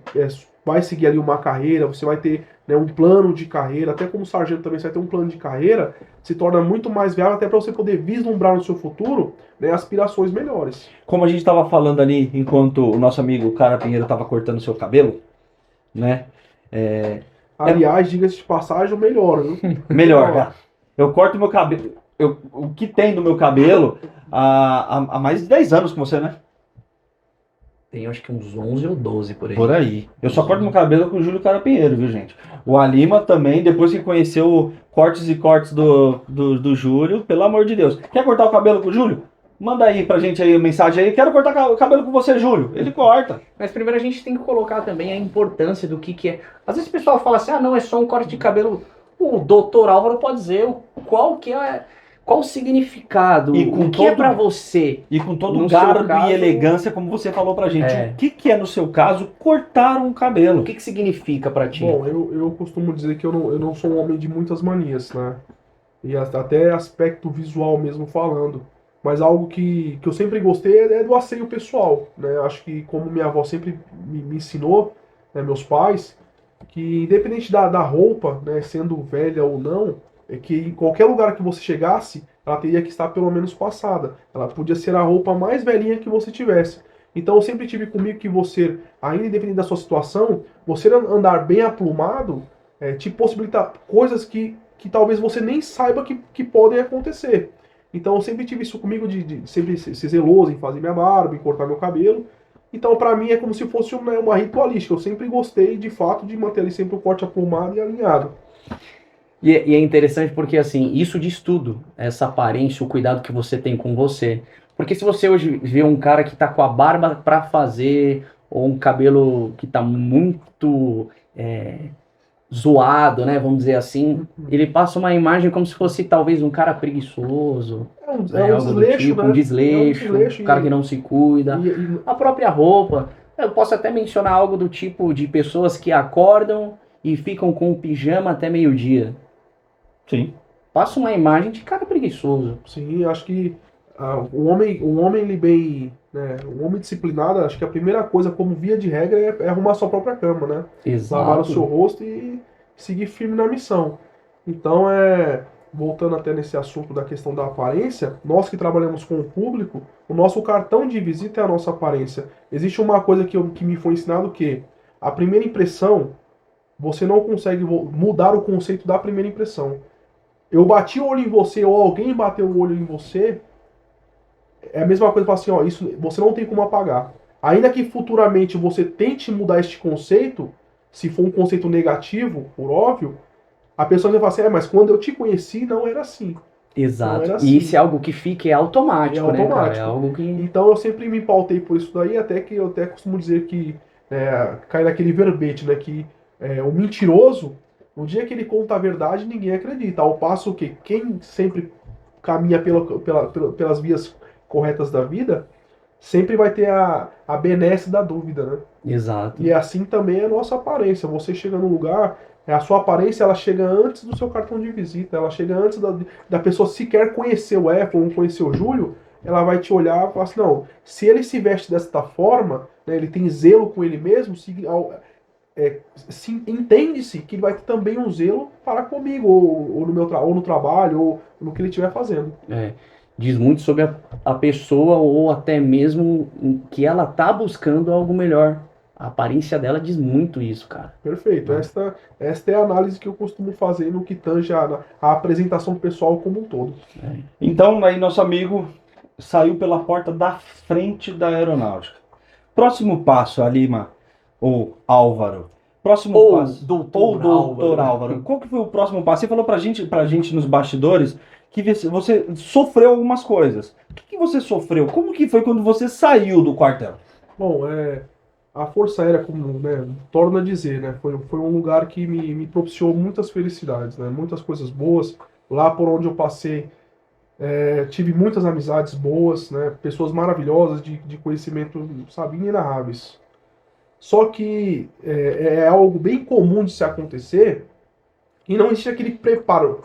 vai seguir ali uma carreira, você vai ter, né, um plano de carreira, até como sargento também você vai ter um plano de carreira, se torna muito mais viável até para você poder vislumbrar no seu futuro, né, aspirações melhores. Como a gente estava falando ali, enquanto o nosso amigo Cara Pinheiro estava cortando o seu cabelo, né? Aliás, diga-se de passagem, o melhor, viu? Melhor, cara. Eu corto meu cabelo. O que tem do meu cabelo há mais de 10 anos com você, né? Tem acho que uns 11 ou 12 por aí. Por aí. Eu só corto meu cabelo com o Júlio Carapinheiro, viu, gente? O Alima também, depois que conheceu cortes e cortes do Júlio, pelo amor de Deus. Quer cortar o cabelo com o Júlio? Manda aí pra gente aí a mensagem aí. Quero cortar o cabelo com você, Júlio. Ele corta. Mas primeiro a gente tem que colocar também a importância do que é. Às vezes o pessoal fala assim, ah não, é só um corte de cabelo. O doutor Álvaro pode dizer qual que é, qual o significado, E com o que é todo- pra você. E com todo No garbo seu caso- e elegância, como você falou pra gente. É. O que é, no seu caso, cortar um cabelo? O que significa pra ti? Bom, eu costumo dizer que eu não sou um homem de muitas manias, né? E até aspecto visual mesmo falando. Mas algo que eu sempre gostei é do asseio pessoal, né? Acho que como minha avó sempre me ensinou, né, meus pais, que independente da roupa, né, sendo velha ou não, é que em qualquer lugar que você chegasse, ela teria que estar pelo menos passada. Ela podia ser a roupa mais velhinha que você tivesse. Então eu sempre tive comigo que você, ainda independente da sua situação, você andar bem aplumado, te possibilita coisas que talvez você nem saiba que podem acontecer. Então eu sempre tive isso comigo de sempre ser zeloso em fazer minha barba, em cortar meu cabelo. Então pra mim é como se fosse uma ritualística. Eu sempre gostei de fato de manter ali sempre o corte aplumado e alinhado. E é interessante porque, assim, isso diz tudo. Essa aparência, o cuidado que você tem com você. Porque se você hoje vê um cara que tá com a barba pra fazer, ou um cabelo que tá muito zoado, né, vamos dizer assim, ele passa uma imagem como se fosse talvez um cara preguiçoso, É um algo do desleixo, tipo, né? um desleixo, um cara que não se cuida. A própria roupa, eu posso até mencionar algo do tipo de pessoas que acordam e ficam com o pijama até meio-dia. Sim. Passa uma imagem de cara preguiçoso. Sim, acho que o homem ele bem, né, um homem disciplinado, acho que a primeira coisa, como via de regra, é arrumar a sua própria cama, né? Lavar o seu Exato. rosto e seguir firme na missão. Então, voltando até nesse assunto da questão da aparência, nós que trabalhamos com o público, o nosso cartão de visita é a nossa aparência. Existe uma coisa que me foi ensinado que a primeira impressão, você não consegue mudar o conceito da primeira impressão. Eu bati o olho em você ou alguém bateu o olho em você, é a mesma coisa que falar assim, ó, isso você não tem como apagar. Ainda que futuramente você tente mudar este conceito, se for um conceito negativo, por óbvio, a pessoa vai falar assim, mas quando eu te conheci não era assim. Exato. Não era E assim. isso é algo que fica automático, É né, cara? automático. É algo que... Então eu sempre me pautei por isso daí, até que eu até costumo dizer que cai naquele verbete, né, que o mentiroso, no dia que ele conta a verdade, ninguém acredita. Ao passo que quem sempre caminha pelas vias corretas da vida, sempre vai ter a benesse da dúvida, né? Exato. E assim também é a nossa aparência. Você chega no lugar, a sua aparência ela chega antes do seu cartão de visita, ela chega antes da pessoa sequer conhecer o Efron, conhecer o Júlio, ela vai te olhar e falar assim, não, se ele se veste desta forma, né, ele tem zelo com ele mesmo, entende-se que ele vai ter também um zelo para comigo, ou no ou no trabalho, ou no que ele estiver fazendo. Diz muito sobre a pessoa ou até mesmo que ela tá buscando algo melhor. A aparência dela diz muito isso, cara. Perfeito. Esta é a análise que eu costumo fazer no que tange a apresentação pessoal como um todo. Então, aí nosso amigo saiu pela porta da frente da aeronáutica. Próximo passo, Alima, ou Álvaro. Próximo Ou passo. doutor Álvaro. Qual que foi o próximo passo? Você falou pra gente nos bastidores que você sofreu algumas coisas. O que você sofreu? Como que foi quando você saiu do quartel? Bom, a Força Aérea, como, né, torna a dizer, né, foi um lugar que me propiciou muitas felicidades, né, muitas coisas boas. Lá por onde eu passei, tive muitas amizades boas, né, pessoas maravilhosas de conhecimento, sabe, inenarráveis. Só que é algo bem comum de se acontecer e não existe aquele preparo.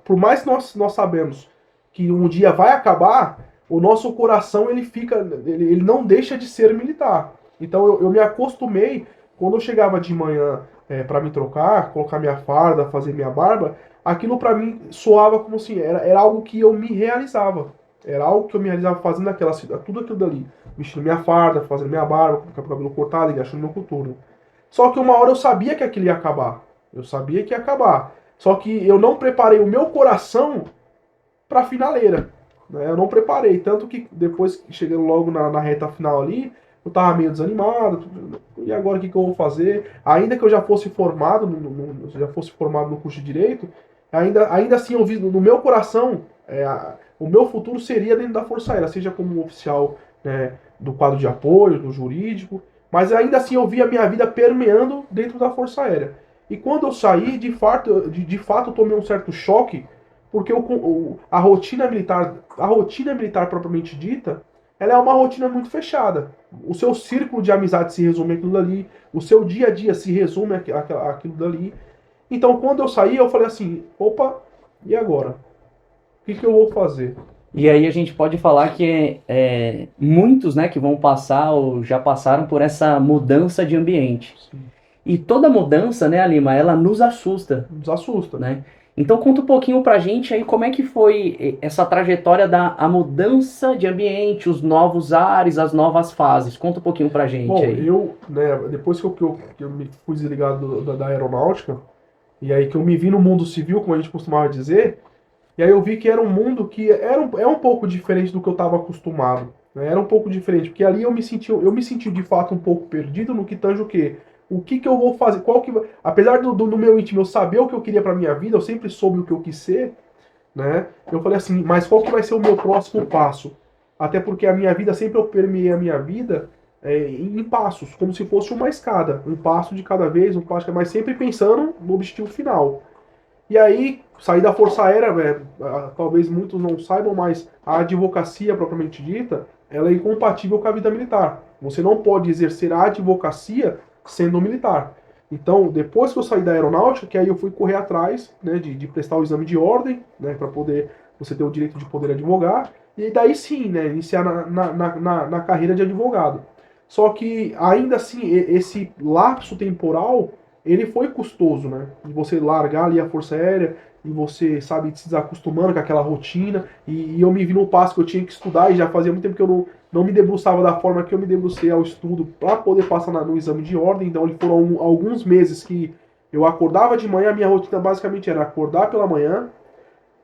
Por mais que nós sabemos que um dia vai acabar, o nosso coração ele não deixa de ser militar. Então eu me acostumei, quando eu chegava de manhã para me trocar, colocar minha farda, fazer minha barba, aquilo para mim soava como assim, era algo que eu me realizava. Era algo que eu me realizava fazendo tudo aquilo dali. Vestindo minha farda, fazendo minha barba, com o cabelo cortado, engaixando meu coturno. Só que uma hora eu sabia que aquilo ia acabar. Eu sabia que ia acabar. Só que eu não preparei o meu coração para a finaleira. Né? Eu não preparei. Tanto que depois, chegando logo na reta final ali, eu tava meio desanimado, e agora o que eu vou fazer? Ainda que eu já fosse formado, já fosse formado no curso de Direito, ainda assim eu vi no meu coração, o meu futuro seria dentro da Força Aérea, seja como um oficial, né, do quadro de apoio, do jurídico, mas ainda assim eu vi a minha vida permeando dentro da Força Aérea. E quando eu saí, de fato eu tomei um certo choque, porque a rotina militar propriamente dita, ela é uma rotina muito fechada. O seu círculo de amizade se resume àquilo dali, o seu dia a dia se resume àquilo dali. Então, quando eu saí, eu falei assim, opa, e agora? O que eu vou fazer? E aí a gente pode falar que muitos, né, que vão passar ou já passaram por essa mudança de ambiente. Sim. E toda mudança, né, Lima, ela nos assusta, Nos assusta. né? Então conta um pouquinho pra gente aí como é que foi essa trajetória a mudança de ambiente, os novos ares, as novas fases. Conta um pouquinho pra gente. Bom, aí. né, depois que eu me fui desligado da aeronáutica, e aí que eu me vi no mundo civil, como a gente costumava dizer, e aí eu vi que era um mundo que é um pouco diferente do que eu estava acostumado. Né? Era um pouco diferente, porque ali eu me senti de fato um pouco perdido no que tange o quê? O que eu vou fazer? Apesar do meu íntimo eu saber o que eu queria para minha vida, eu sempre soube o que eu quis ser, né? Eu falei assim, mas qual que vai ser o meu próximo passo? Até porque a minha vida, sempre eu permeei a minha vida em passos, como se fosse uma escada. Um passo de cada vez, um passo, mas sempre pensando no objetivo final. E aí, sair da Força Aérea, talvez muitos não saibam, mas a advocacia propriamente dita, ela é incompatível com a vida militar. Você não pode exercer a advocacia sendo militar. Então, depois que eu saí da aeronáutica, que aí eu fui correr atrás, né, de prestar o exame de ordem, né, para poder você ter o direito de poder advogar, e daí sim, né, iniciar na carreira de advogado. Só que, ainda assim, esse lapso temporal, ele foi custoso, né? De você largar ali a Força Aérea e você, sabe, se desacostumando com aquela rotina. E eu me vi num passo que eu tinha que estudar e já fazia muito tempo que eu não me debruçava da forma que eu me debrucei ao estudo para poder passar no exame de ordem. Então, foram alguns meses que eu acordava de manhã, a minha rotina basicamente era acordar pela manhã,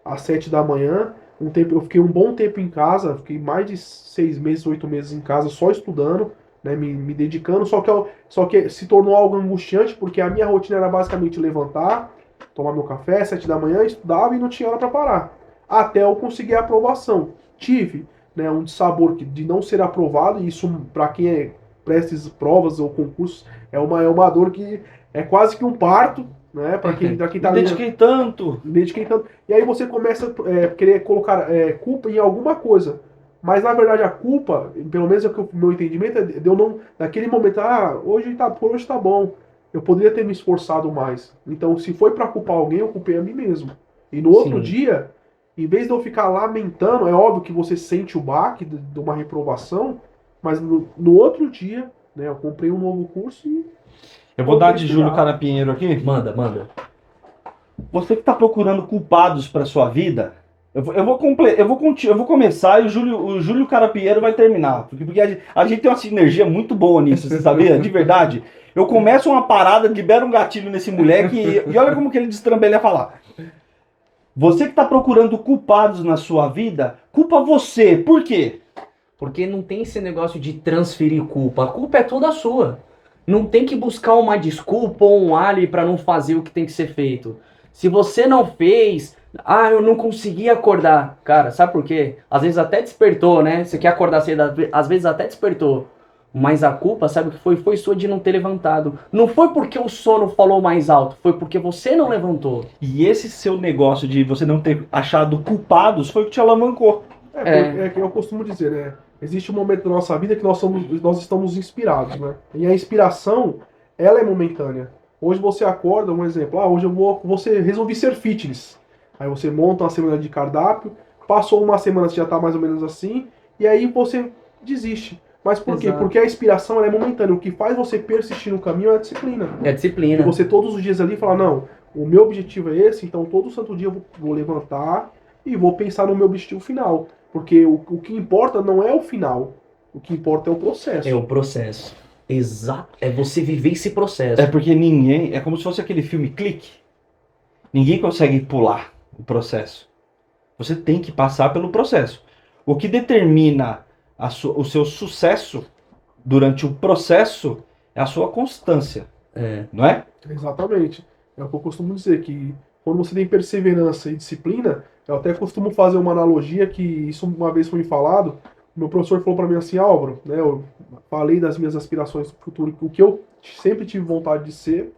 às 7 da manhã. Eu fiquei um bom tempo em casa, fiquei mais de 6 meses, 8 meses em casa só estudando, né, me dedicando, só que se tornou algo angustiante, porque a minha rotina era basicamente levantar, tomar meu café, 7 da manhã, estudava e não tinha hora para parar. Até eu conseguir a aprovação. Tive, né, um dissabor de não ser aprovado, e isso para quem presta provas ou concursos é uma dor que é quase que um parto, né, para quem tá Me dediquei tanto. Me dediquei tanto. E aí você começa a querer colocar culpa em alguma coisa. Mas na verdade a culpa, pelo menos é o meu entendimento, é de eu não, naquele momento, por hoje tá bom. Eu poderia ter me esforçado mais. Então, se foi para culpar alguém, eu culpei a mim mesmo. E no outro dia, em vez de eu ficar lamentando, é óbvio que você sente o baque de uma reprovação, mas no outro dia, né, eu comprei um novo curso e Eu vou dar de Júlio Carapinheiro aqui. Manda, manda. Você que está procurando culpados para sua vida, eu vou começar e o Júlio Carapinheiro vai terminar. Porque a gente tem uma sinergia muito boa nisso, você sabia? De verdade. Eu começo uma parada, libero um gatilho nesse moleque e olha como que ele destrambelha a falar. Você que está procurando culpados na sua vida, culpa você. Por quê? Porque não tem esse negócio de transferir culpa. A culpa é toda sua. Não tem que buscar uma desculpa ou um álibi para não fazer o que tem que ser feito. Se você não fez, eu não consegui acordar. Cara, sabe por quê? Às vezes até despertou, né? Você quer acordar cedo, às vezes até despertou. Mas a culpa, sabe o que foi? Foi sua de não ter levantado. Não foi porque o sono falou mais alto, foi porque você não levantou. E esse seu negócio de você não ter achado culpados foi o que te alavancou. É que eu costumo dizer, né? Existe um momento da nossa vida que nós estamos inspirados, né? E a inspiração, ela é momentânea. Hoje você acorda, um exemplo, hoje você resolvi ser fitness. Aí você monta uma semana de cardápio, passou uma semana, você já tá mais ou menos assim, e aí você desiste. Mas por quê? Porque a inspiração ela é momentânea. O que faz você persistir no caminho é a disciplina. É a disciplina. E você todos os dias ali fala, não, o meu objetivo é esse, então todo santo dia eu vou levantar e vou pensar no meu objetivo final. Porque o que importa não é o final, o que importa é o processo. É o processo. Exato. É você viver esse processo. É porque é como se fosse aquele filme Clique. Ninguém consegue pular o processo. Você tem que passar pelo processo. O que determina o seu sucesso durante o processo é a sua constância, não é? Exatamente. É o que eu costumo dizer, que quando você tem perseverança e disciplina, eu até costumo fazer uma analogia que isso uma vez foi me falado, meu professor falou para mim assim, Álvaro, né, eu falei das minhas aspirações do futuro, o que eu sempre tive vontade de ser,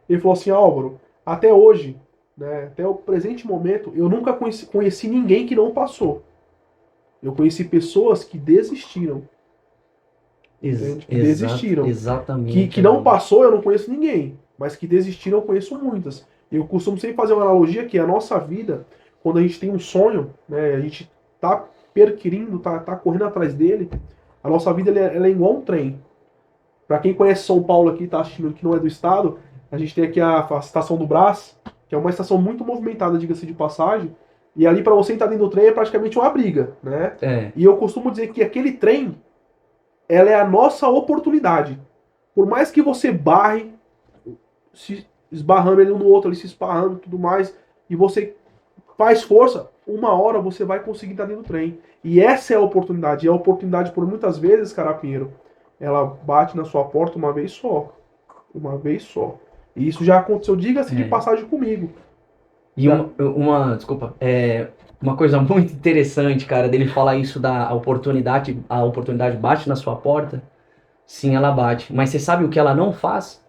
ele falou assim, Álvaro, até hoje, né, até o presente momento, eu nunca conheci ninguém que não passou. Eu conheci pessoas que desistiram, entende? Que desistiram. Exatamente. Que não passou, eu não conheço ninguém. Mas que desistiram, eu conheço muitas. Eu costumo sempre fazer uma analogia que a nossa vida, quando a gente tem um sonho, né, a gente tá perquirindo, tá correndo atrás dele, a nossa vida ela é igual um trem. Para quem conhece São Paulo aqui, tá assistindo que não é do estado, a gente tem aqui a estação do Brás, que é uma estação muito movimentada, diga-se de passagem, e ali para você entrar dentro do trem é praticamente uma briga, né? E eu costumo dizer que aquele trem, ela é a nossa oportunidade. Por mais que você barre, se esbarrando ele um no outro, ele se esparrando e tudo mais, e você faz força, uma hora você vai conseguir estar dentro do trem. E essa é a oportunidade. E a oportunidade, por muitas vezes, Carapinheiro, ela bate na sua porta uma vez só. Uma vez só. E isso já aconteceu, diga-se de passagem comigo. E desculpa, uma coisa muito interessante, cara, dele falar isso a oportunidade bate na sua porta. Sim, ela bate. Mas você sabe o que ela não faz?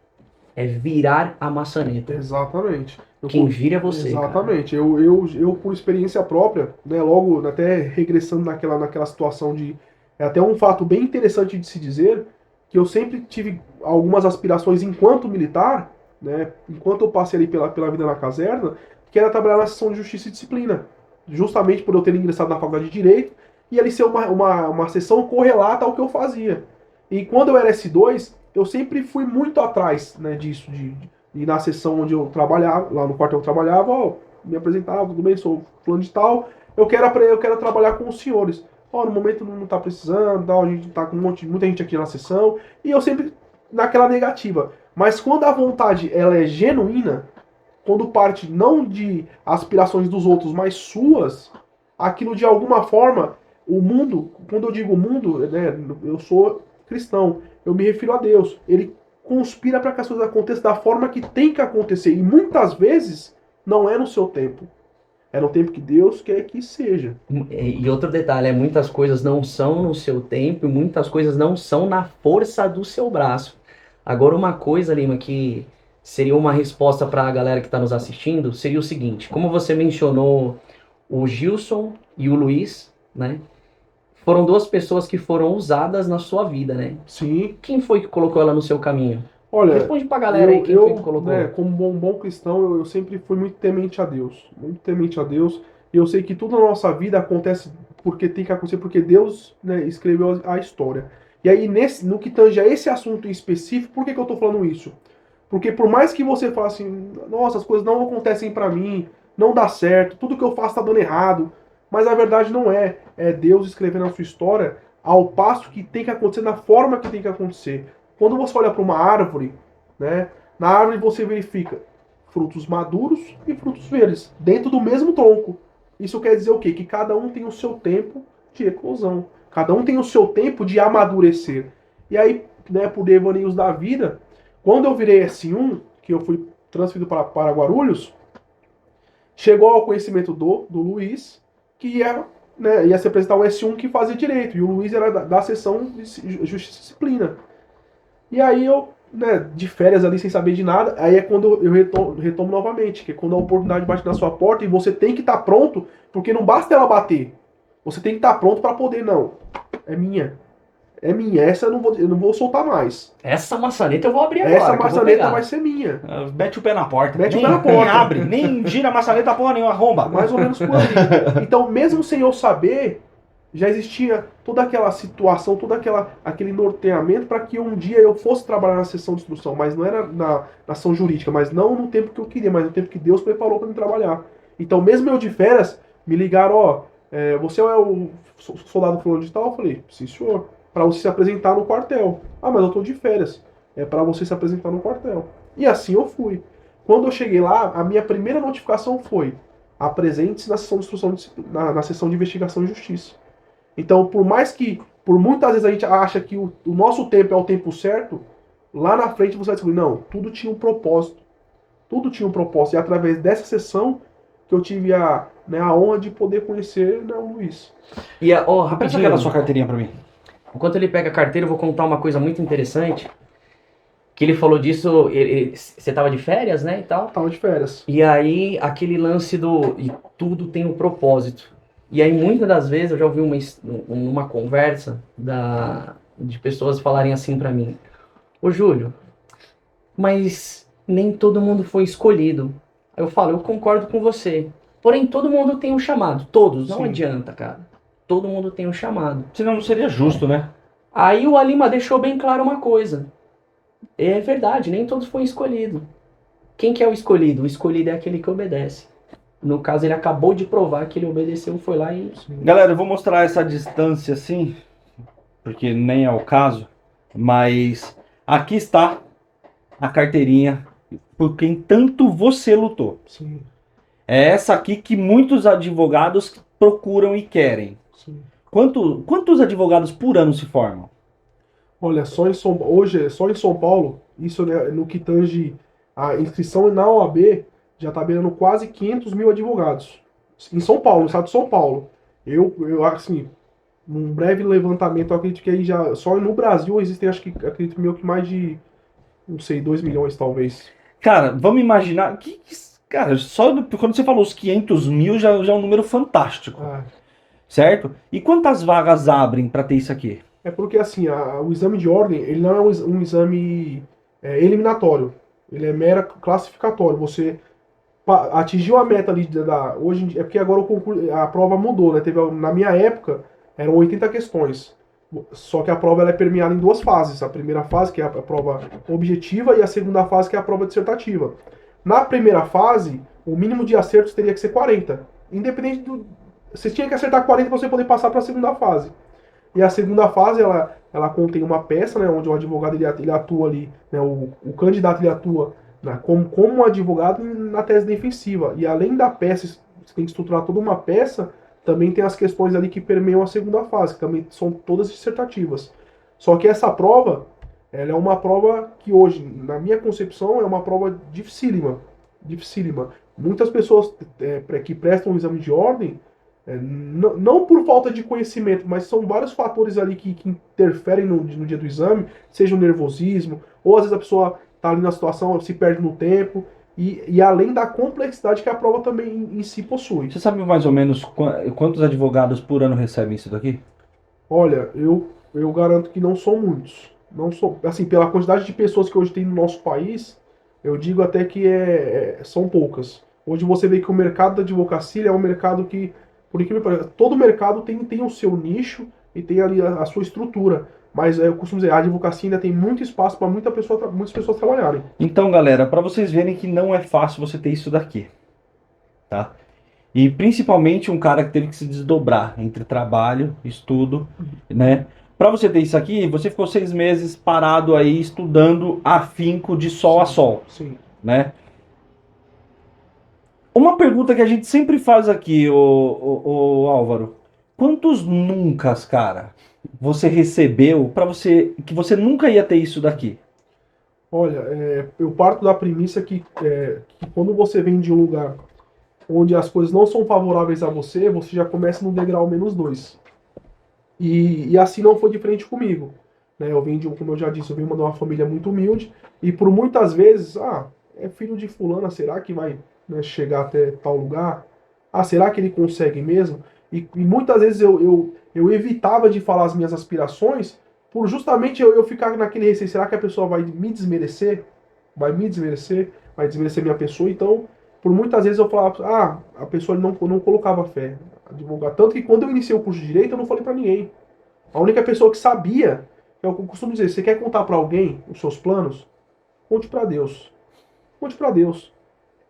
É virar a maçaneta. Exatamente. Quem vira é você. Exatamente. Eu, por experiência própria, né, logo até regressando naquela situação de. É até um fato bem interessante de se dizer, que eu sempre tive algumas aspirações enquanto militar, né, enquanto eu passei ali pela vida na caserna, que era trabalhar na seção de justiça e disciplina. Justamente por eu ter ingressado na faculdade de Direito, e ali ser uma sessão correlata ao que eu fazia. E quando eu era S2, eu sempre fui muito atrás, né, disso, de ir na sessão onde eu trabalhava, lá no quartel eu trabalhava, ó, me apresentava, tudo bem, sou fulano de tal, eu quero trabalhar com os senhores. Ó, no momento não tá precisando, tal, a gente tá com muita gente aqui na sessão, e eu sempre naquela negativa. Mas quando a vontade ela é genuína, quando parte não de aspirações dos outros, mas suas, aquilo de alguma forma, o mundo, quando eu digo mundo, né, eu sou cristão, eu me refiro a Deus. Ele conspira para que as coisas aconteçam da forma que tem que acontecer. E muitas vezes não é no seu tempo. É no tempo que Deus quer que seja. E outro detalhe, muitas coisas não são no seu tempo e muitas coisas não são na força do seu braço. Agora uma coisa, Lima, que seria uma resposta para a galera que está nos assistindo, seria o seguinte, como você mencionou o Gilson e o Luiz, né? Foram duas pessoas que foram usadas na sua vida, né? Sim. Quem foi que colocou ela no seu caminho? Olha, responde pra galera aí quem foi que colocou. Né, como bom cristão, eu sempre fui muito temente a Deus. Muito temente a Deus. E eu sei que tudo na nossa vida acontece porque tem que acontecer, porque Deus, né, escreveu a história. E aí, no que tange a esse assunto em específico, por que eu tô falando isso? Porque por mais que você fale assim, nossa, as coisas não acontecem pra mim, não dá certo, tudo que eu faço tá dando errado. Mas a verdade não é. É Deus escrevendo a sua história ao passo que tem que acontecer na forma que tem que acontecer. Quando você olha para uma árvore, né, na árvore você verifica frutos maduros e frutos verdes, dentro do mesmo tronco. Isso quer dizer o quê? Que cada um tem o seu tempo de eclosão. Cada um tem o seu tempo de amadurecer. E aí, né, por devaneios da vida, quando eu virei S1, que eu fui transferido para Guarulhos, chegou ao conhecimento do Luiz, que ia, né, ia se apresentar o S1 que fazia direito. E o Luiz era da seção de Justiça e Disciplina. E aí eu, né, de férias ali sem saber de nada, aí é quando eu retomo novamente, que é quando a oportunidade bate na sua porta e você tem que estar pronto, porque não basta ela bater. Você tem que estar pronto para poder, não. É minha. É minha. Essa eu não vou soltar mais. Essa maçaneta eu vou abrir agora. Essa maçaneta vai ser minha. Mete o pé na porta. Mete o pé na porta. Nem abre, nem gira a maçaneta porra nenhuma, arromba. Mais ou menos por aí. Então, mesmo sem eu saber, já existia toda aquela situação, aquele norteamento para que um dia eu fosse trabalhar na seção de instrução, mas não era na ação jurídica, mas não no tempo que eu queria, mas no tempo que Deus preparou para me trabalhar. Então, mesmo eu de férias, me ligaram, ó, você é o soldado fulano de tal? Eu falei, sim, senhor, para você se apresentar no quartel. Ah, mas eu tô de férias. É para você se apresentar no quartel. E assim eu fui. Quando eu cheguei lá, a minha primeira notificação foi: apresente-se na sessão de instrução, na sessão de investigação e justiça. Então, por mais que por muitas vezes a gente acha que o nosso tempo é o tempo certo, lá na frente você vai descobrir, não, tudo tinha um propósito. Tudo tinha um propósito. E através dessa sessão que eu tive a honra de poder conhecer, né, o Luiz. E, Presta rapidinho, aquela sua carteirinha pra mim. enquanto ele pega a carteira, eu vou contar uma coisa muito interessante. Que ele falou disso, você tava de férias, né, e tal. Tava de férias. E aí, aquele lance e tudo tem um propósito. E aí, muitas das vezes, eu já ouvi uma conversa de pessoas falarem assim pra mim. Ô, Júlio, mas nem todo mundo foi escolhido. Aí eu falo, eu concordo com você. Porém, todo mundo tem um chamado. Todos, não Sim. adianta, cara. Todo mundo tem um chamado. Senão não seria justo, né? Aí o Alima deixou bem claro uma coisa. É verdade, nem todos foram escolhidos. Quem que é o escolhido? O escolhido é aquele que obedece. No caso, ele acabou de provar que ele obedeceu, foi lá e... Galera, eu vou mostrar essa distância assim, porque nem é o caso, mas aqui está a carteirinha por quem tanto você lutou. Sim, É essa aqui que muitos advogados procuram e querem. sim. Quantos advogados por ano se formam? Olha, hoje, só em São Paulo, isso, né, no que tange a inscrição na OAB, já está beirando quase 500 mil advogados. Em São Paulo, no estado de São Paulo. Eu assim, num breve levantamento, eu acredito que aí já, só no Brasil existem, acredito meu que mais de, não sei, 2 milhões talvez. Cara, vamos imaginar cara, só quando você falou os 500 mil já é um número fantástico, Ah, certo? E quantas vagas abrem para ter isso aqui? é porque assim, o exame de ordem, ele não é um exame eliminatório. Ele é mera classificatório. Você atingiu a meta ali hoje é porque agora a prova mudou, né? Na minha época eram 80 questões. Só que a prova ela é permeada em duas fases. A primeira fase, que é a prova objetiva, e a segunda fase, que é a prova dissertativa. Na primeira fase, o mínimo de acertos teria que ser 40. Independente do. Você tinha que acertar 40 para você poder passar para a segunda fase. E a segunda fase, ela contém uma peça, né, onde o advogado ele atua ali, né, o candidato ele atua, né, como um advogado na tese defensiva. E além da peça, você tem que estruturar toda uma peça, também tem as questões ali que permeiam a segunda fase, que também são todas dissertativas. Só que essa prova, ela é uma prova que hoje, na minha concepção, é uma prova dificílima. Dificílima. Muitas pessoas que prestam o exame de ordem, não por falta de conhecimento, mas são vários fatores ali que interferem no dia do exame, seja o nervosismo, ou às vezes a pessoa está ali na situação, se perde no tempo, e além da complexidade que a prova também em si possui. Você sabe mais ou menos quantos advogados por ano recebem isso daqui? Olha, eu garanto que não são muitos. Não são, assim, pela quantidade de pessoas que hoje tem no nosso país, eu digo até que são poucas. Hoje você vê que o mercado da advocacia é um mercado que, por incrível que pareça, todo mercado tem o seu nicho e tem ali a sua estrutura. Mas eu costumo dizer, a advocacia ainda tem muito espaço para muitas pessoas trabalharem. Então, galera, para vocês verem que não é fácil você ter isso daqui, tá? E principalmente um cara que teve que se desdobrar entre trabalho, estudo, né? Para você ter isso aqui, você ficou 6 meses parado aí estudando afinco de sol a sol, Sim. né? Uma pergunta que a gente sempre faz aqui, o Álvaro, quantos nuncas, cara, você recebeu para você que você nunca ia ter isso daqui? Olha, eu parto da premissa que quando você vem de um lugar onde as coisas não são favoráveis a você, você já começa no degrau -2. E assim não foi diferente comigo. Né? Eu vim como eu já disse, eu vim de uma família muito humilde, e por muitas vezes, é filho de fulana, será que vai, né, chegar até tal lugar? Será que ele consegue mesmo? E muitas vezes eu evitava de falar as minhas aspirações, por justamente eu ficar naquele receio, será que a pessoa vai me desmerecer? Vai me desmerecer? Vai desmerecer minha pessoa? Então, por muitas vezes eu falava, a pessoa não colocava fé. Advogar. Tanto que quando eu iniciei o curso de Direito, eu não falei pra ninguém. A única pessoa que sabia, eu costumo dizer, você quer contar pra alguém os seus planos? Conte pra Deus. Conte pra Deus.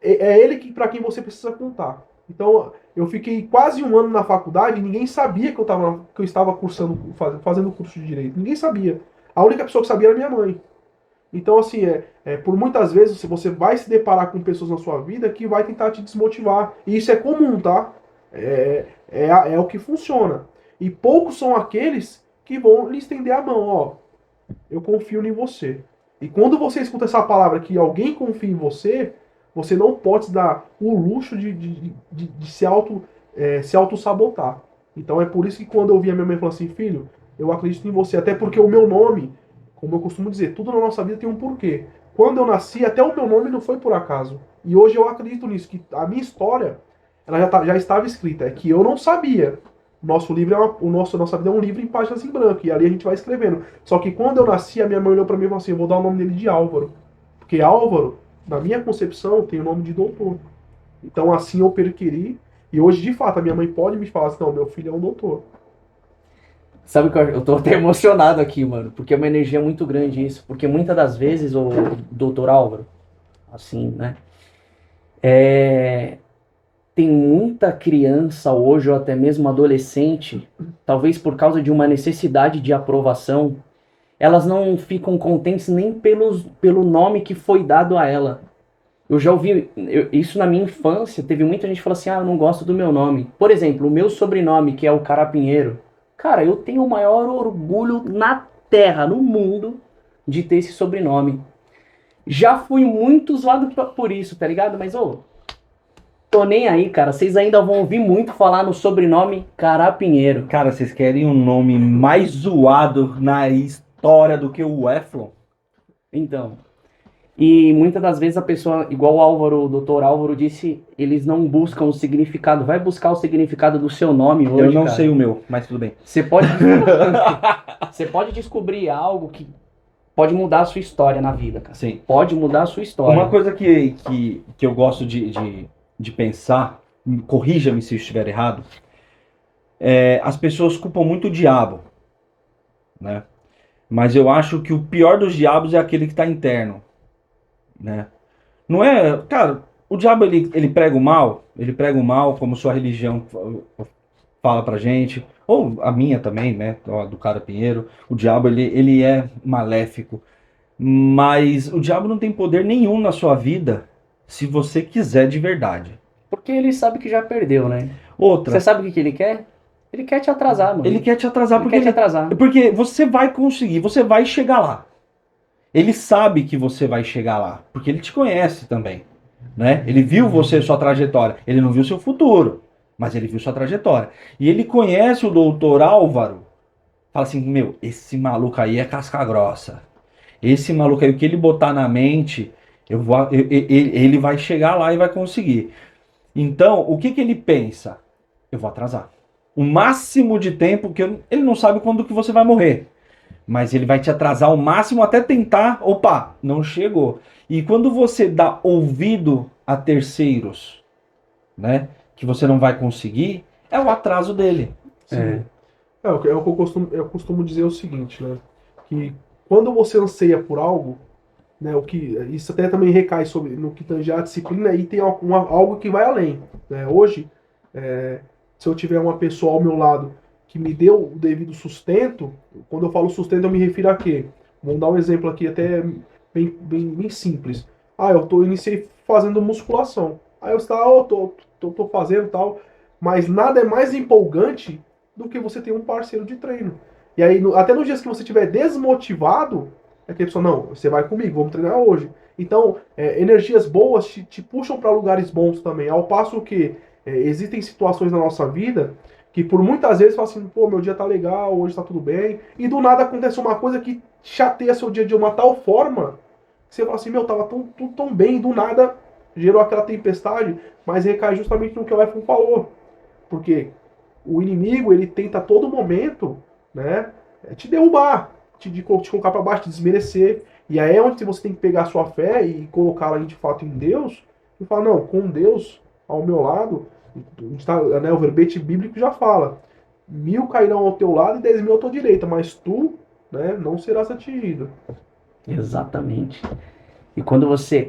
É Ele para quem você precisa contar. Então, eu fiquei quase um ano na faculdade e ninguém sabia que eu estava cursando, fazendo o curso de Direito. Ninguém sabia. A única pessoa que sabia era minha mãe. Então, assim, por muitas vezes você vai se deparar com pessoas na sua vida que vai tentar te desmotivar. E isso é comum, tá? É o que funciona. E poucos são aqueles que vão lhe estender a mão, ó. Eu confio em você. E quando você escuta essa palavra que alguém confia em você, você não pode se dar o luxo de se auto-sabotar. Então é por isso que quando eu vi a minha mãe falar assim, filho, eu acredito em você, até porque o meu nome, como eu costumo dizer, tudo na nossa vida tem um porquê. Quando eu nasci, até o meu nome não foi por acaso. E hoje eu acredito nisso, que a minha história, ela já estava escrita. É que eu não sabia. Nosso livro nossa vida é um livro em páginas em branco, e ali a gente vai escrevendo. Só que quando eu nasci, a minha mãe olhou pra mim e falou assim, eu vou dar o nome dele de Álvaro. Porque Álvaro, na minha concepção, tem o nome de doutor. Então assim eu perquiri, e hoje de fato a minha mãe pode me falar assim, não, meu filho é um doutor. Sabe que eu tô até emocionado aqui, mano, porque é uma energia muito grande isso. Porque muitas das vezes, o doutor Álvaro, assim, né? Tem muita criança hoje, ou até mesmo adolescente, talvez por causa de uma necessidade de aprovação, elas não ficam contentes nem pelo nome que foi dado a ela. Eu já ouvi isso na minha infância, teve muita gente que falou assim, eu não gosto do meu nome. Por exemplo, o meu sobrenome, que é o Carapinheiro. Cara, eu tenho o maior orgulho na terra, no mundo, de ter esse sobrenome. Já fui muito zoado por isso, tá ligado? Mas, tô nem aí, cara. Vocês ainda vão ouvir muito falar no sobrenome Carapinheiro. Cara, vocês querem um nome mais zoado na história do que o Eflon? Então, e muitas das vezes a pessoa, igual o Dr. Álvaro disse, eles não buscam o significado. Vai buscar o significado do seu nome hoje, Eu não cara. sei o meu, mas tudo bem. Você pode descobrir algo que pode mudar a sua história na vida, cara. Sim. Pode mudar a sua história. Uma coisa que eu gosto de pensar, corrija-me se eu estiver errado, as pessoas culpam muito o diabo, né? Mas eu acho que o pior dos diabos é aquele que está interno, né? Não é, cara, o diabo ele prega o mal como sua religião fala pra gente, ou a minha também, né, do cara Pinheiro. O diabo ele é maléfico, mas o diabo não tem poder nenhum na sua vida se você quiser de verdade. Porque ele sabe que já perdeu, né? Outra, Você sabe o que ele quer? Ele quer te atrasar, mano. ele quer te atrasar Ele quer te atrasar. porque você vai conseguir, você vai chegar lá. Ele sabe que você vai chegar lá, porque ele te conhece também, né? Ele viu você, sua trajetória. Ele não viu seu futuro, mas ele viu sua trajetória. E ele conhece o doutor Álvaro. Fala assim, meu, esse maluco aí é casca grossa. Esse maluco aí, o que ele botar na mente, ele vai chegar lá e vai conseguir. Então, o que ele pensa? Eu vou atrasar. O máximo de tempo que ele não sabe quando que você vai morrer. Mas ele vai te atrasar o máximo até tentar, opa, não chegou. E quando você dá ouvido a terceiros, né, que você não vai conseguir, é o atraso dele. O que eu costumo dizer o seguinte, né? Que quando você anseia por algo, né, isso até também recai no que tange a disciplina e tem algo que vai além. Né? Hoje, se eu tiver uma pessoa ao meu lado que me deu o devido sustento, quando eu falo sustento eu me refiro a quê? Vamos dar um exemplo aqui até bem simples. Eu iniciei fazendo musculação. Aí eu tô fazendo tal, mas nada é mais empolgante do que você ter um parceiro de treino. E aí, até nos dias que você estiver desmotivado, é que a pessoa, não, você vai comigo, vamos treinar hoje. Então, energias boas te puxam para lugares bons também. Ao passo que existem situações na nossa vida que por muitas vezes fala assim, pô, meu dia tá legal, hoje tá tudo bem, e do nada acontece uma coisa que chateia seu dia de uma tal forma que você fala assim, meu, tava tudo tão bem, e do nada gerou aquela tempestade, mas recai justamente no que o Efon falou. Porque o inimigo, ele tenta a todo momento, né, te derrubar, te colocar para baixo, te desmerecer. E aí é onde você tem que pegar a sua fé e colocá-la de fato em Deus e falar, não, com Deus ao meu lado, né, o verbete bíblico já fala, 1000 cairão ao teu lado e 10.000 à tua direita, mas tu, né, não serás atingido. Exatamente. E quando você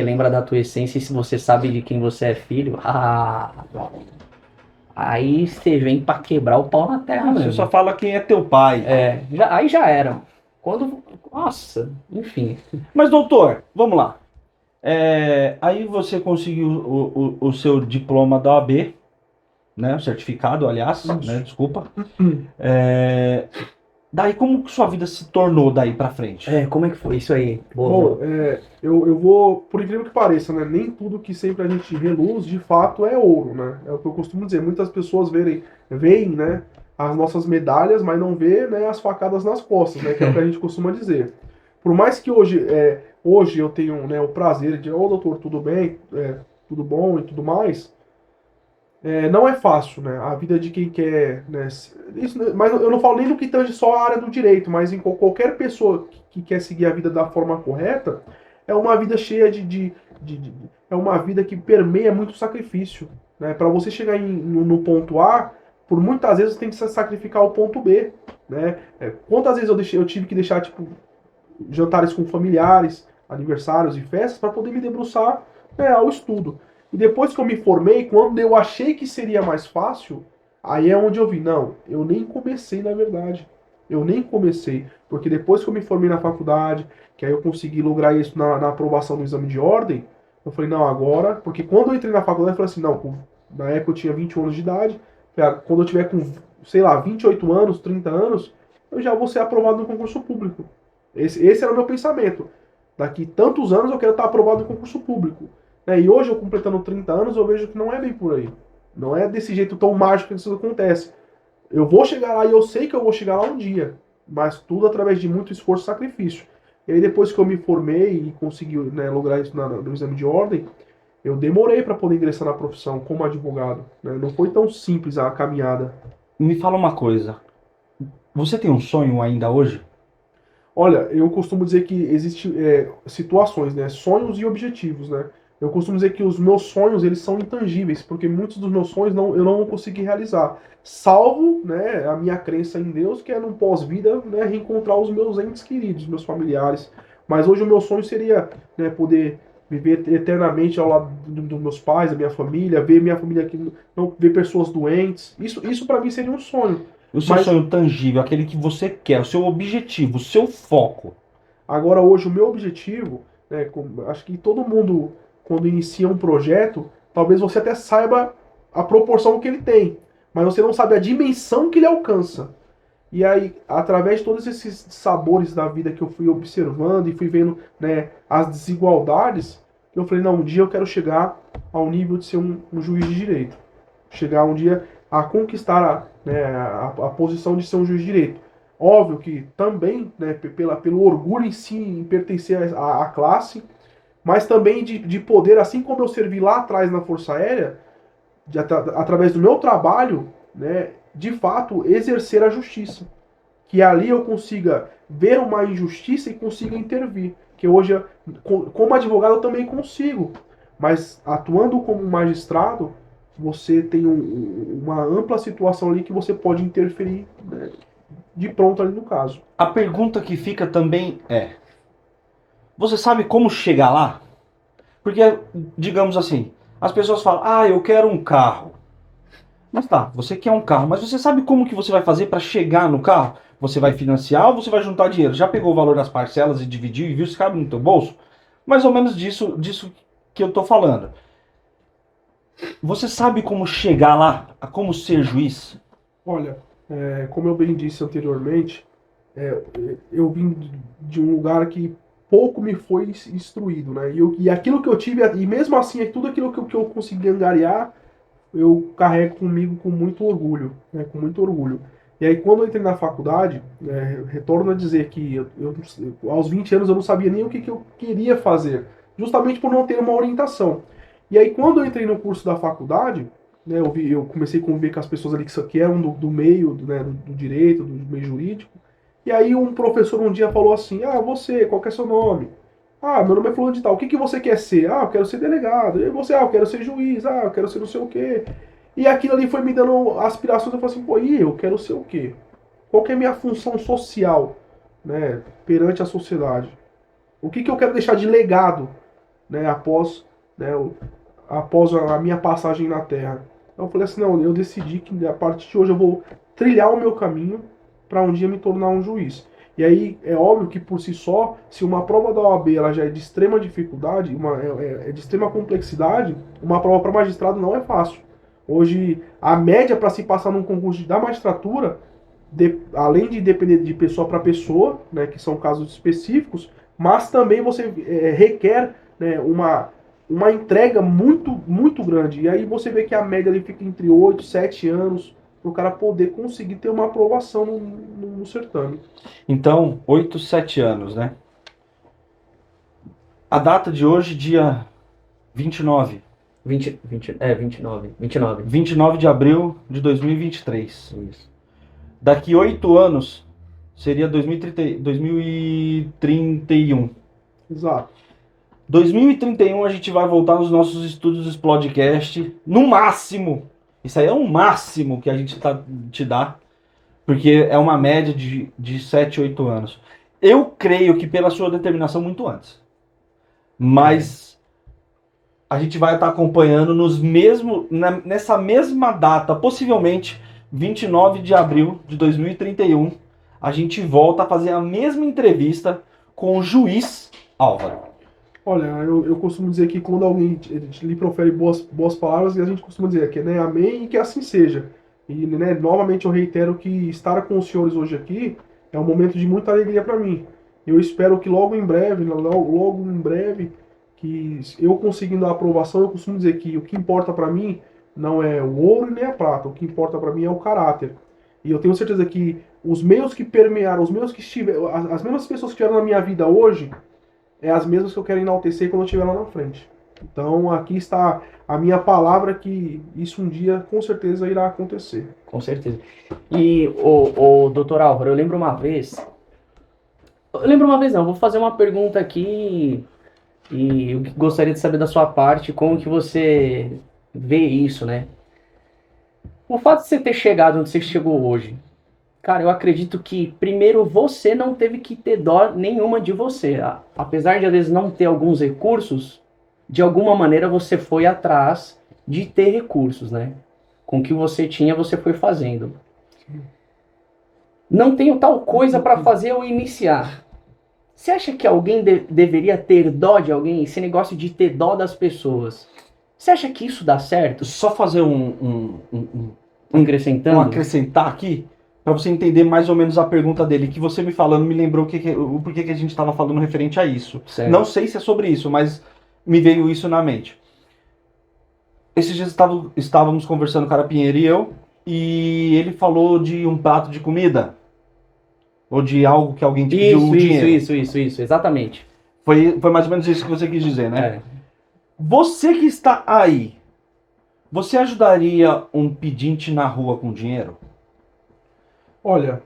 lembra da tua essência e se você sabe de quem você é filho, aí você vem pra quebrar o pau na terra, Você mesmo. só fala quem é teu pai. Aí já era. Nossa, enfim. Mas doutor, vamos lá. Aí você conseguiu o seu diploma da OAB, né? O certificado, aliás, Isso. né? Desculpa. Daí, como que sua vida se tornou daí pra frente? Como é que foi isso aí? Bom, eu vou, por incrível que pareça, né? Nem tudo que sempre a gente reluz, de fato, é ouro, né? É o que eu costumo dizer. Muitas pessoas veem, né, as nossas medalhas, mas não vê, né, as facadas nas costas, né? Que é o que a gente costuma dizer. Por mais que hoje eu tenho, né, o prazer de, ô doutor, tudo bem, tudo bom e tudo mais, não é fácil, né? A vida de quem quer, né? Isso, mas eu não falo nem no que tange só a área do direito, mas em qualquer pessoa que quer seguir a vida da forma correta, é uma vida cheia é uma vida que permeia muito sacrifício, né? Para você chegar no ponto A, por muitas vezes você tem que sacrificar o ponto B, né? Quantas vezes eu tive que deixar tipo jantares com familiares, aniversários e festas para poder me debruçar, né, ao estudo. E depois que eu me formei, quando eu achei que seria mais fácil, aí é onde eu vi, não, eu nem comecei na verdade. Eu nem comecei, porque depois que eu me formei na faculdade, que aí eu consegui lograr isso na aprovação do exame de ordem, eu falei, não, agora, porque quando eu entrei na faculdade, eu falei assim, não, na época eu tinha 21 anos de idade, quando eu tiver com, sei lá, 28 anos, 30 anos, eu já vou ser aprovado no concurso público. Esse era o meu pensamento. Daqui tantos anos eu quero estar aprovado no concurso público. Né? E hoje, eu completando 30 anos, eu vejo que não é bem por aí. Não é desse jeito tão mágico que isso acontece. Eu vou chegar lá e eu sei que eu vou chegar lá um dia. Mas tudo através de muito esforço e sacrifício. E aí depois que eu me formei e consegui, né, lograr isso no exame de ordem, eu demorei para poder ingressar na profissão como advogado. Né? Não foi tão simples a caminhada. Me fala uma coisa. Você tem um sonho ainda hoje? Olha, eu costumo dizer que existem situações, né? Sonhos e objetivos, né? Eu costumo dizer que os meus sonhos, eles são intangíveis, porque muitos dos meus sonhos eu não vou conseguir realizar. Salvo, né, a minha crença em Deus, que é no pós-vida, né, reencontrar os meus entes queridos, meus familiares. Mas hoje o meu sonho seria, né, poder viver eternamente ao lado dos meus pais, da minha família, ver minha família aqui, não ver pessoas doentes. Isso para mim seria um sonho. O seu Mas sonho tangível, aquele que você quer, o seu objetivo, o seu foco. agora, hoje, o meu objetivo, né, acho que todo mundo, quando inicia um projeto, talvez você até saiba a proporção que ele tem, mas você não sabe a dimensão que ele alcança. E aí, através de todos esses sabores da vida que eu fui observando e fui vendo, né, as desigualdades, eu falei, não, um dia eu quero chegar ao nível de ser um juiz de direito. Chegar um dia a conquistar a posição de ser um juiz de direito. Óbvio que também, né, pelo orgulho em si, em pertencer à classe, mas também de poder, assim como eu servi lá atrás na Força Aérea, através do meu trabalho, né, de fato, exercer a justiça. Que ali eu consiga ver uma injustiça e consiga intervir. Que hoje, como advogado, eu também consigo. Mas atuando como magistrado, você tem uma ampla situação ali que você pode interferir, né, de pronto ali no caso. A pergunta que fica também é: você sabe como chegar lá? Porque, digamos assim, as pessoas falam, ah, eu quero um carro. Mas tá, você quer um carro, mas você sabe como que você vai fazer para chegar no carro? Você vai financiar ou você vai juntar dinheiro? Já pegou o valor das parcelas e dividiu e viu se cabe no teu bolso? Mais ou menos disso que eu tô falando. Você sabe como chegar lá, a como ser juiz? Olha, como eu bem disse anteriormente, é, eu vim de um lugar que pouco me foi instruído, né? E aquilo que eu tive, e mesmo assim, tudo aquilo que eu consegui angariar, eu carrego comigo com muito orgulho, né? Com muito orgulho. E aí, quando eu entrei na faculdade, retorno a dizer que aos 20 anos eu não sabia nem o que eu queria fazer, justamente por não ter uma orientação. E aí, quando eu entrei no curso da faculdade, né, eu comecei a conviver com as pessoas ali que eram do meio, né, do direito, do meio jurídico. E aí um professor um dia falou assim, você, qual que é seu nome? Meu nome é fulano de tal, o que você quer ser? Eu quero ser delegado. E você, eu quero ser juiz, eu quero ser não sei o quê. E aquilo ali foi me dando aspirações, eu falei assim, e eu quero ser o quê? Qual que é a minha função social, né, perante a sociedade? O que eu quero deixar de legado, né, né, após a minha passagem na Terra? Então eu falei assim, não, eu decidi que a partir de hoje eu vou trilhar o meu caminho para um dia me tornar um juiz. E aí é óbvio que por si só, se uma prova da OAB ela já é de extrema dificuldade, de extrema complexidade, uma prova para magistrado não é fácil. Hoje, a média para se passar num concurso da magistratura, além de depender de pessoa para pessoa, né, que são casos específicos, mas também você requer, né, uma entrega muito grande. E aí você vê que a média ali fica entre 8 7 anos para o cara poder conseguir ter uma aprovação no certame. Então, 8, 7 anos, né? A data de hoje, dia 29. 29. 29 de abril de 2023. Isso. Daqui 8 anos seria 2031. Exato. 2031 a gente vai voltar nos nossos estúdios Explodecast. No máximo, isso aí é um máximo que a gente te dá, porque é uma média de 7, 8 anos. Eu creio que pela sua determinação muito antes. Mas a gente vai estar acompanhando nessa mesma data, possivelmente 29 de abril de 2031, a gente volta a fazer a mesma entrevista com o juiz Álvaro. Olha, eu costumo dizer que quando alguém lhe profere boas palavras, a gente costuma dizer que, né, amém e que assim seja. E, né, novamente eu reitero que estar com os senhores hoje aqui é um momento de muita alegria para mim. Eu espero que logo em breve, que eu conseguindo a aprovação, eu costumo dizer que o que importa para mim não é o ouro e nem a prata, o que importa para mim é o caráter. E eu tenho certeza que os meios que permearam, os meios que estiveram, as mesmas pessoas que estiveram na minha vida hoje, é as mesmas que eu quero enaltecer quando eu estiver lá na frente. Então aqui está a minha palavra que isso um dia com certeza irá acontecer. Com certeza. E o doutor Álvaro, eu lembro uma vez não, vou fazer uma pergunta aqui e eu gostaria de saber da sua parte como que você vê isso, né? O fato de você ter chegado onde você chegou hoje, cara, eu acredito que primeiro você não teve que ter dó nenhuma de você. Apesar de às vezes não ter alguns recursos, de alguma maneira você foi atrás de ter recursos, né? Com o que você tinha, você foi fazendo. Não tenho tal coisa para fazer ou iniciar. Você acha que alguém deveria ter dó de alguém? Esse negócio de ter dó das pessoas. Você acha que isso dá certo? Só fazer Acrescentando? acrescentar aqui, para você entender mais ou menos a pergunta dele, que você me falando me lembrou o porquê que a gente estava falando referente a isso. Certo. Não sei se é sobre isso, mas me veio isso na mente. Esses dias estávamos conversando, cara Pinheiro e eu, e ele falou de um prato de comida. Ou de algo que alguém te pediu dinheiro. Isso, exatamente. Foi mais ou menos isso que você quis dizer, né? É. Você que está aí, você ajudaria um pedinte na rua com dinheiro? Olha,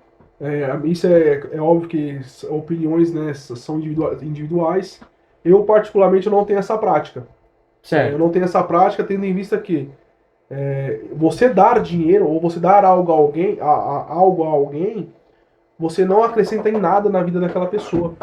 isso é óbvio que opiniões, né, são individuais. Eu particularmente não tenho essa prática. Eu Certo. não tenho essa prática tendo em vista que você dar dinheiro ou você dar algo a alguém, você não acrescenta em nada na vida daquela pessoa.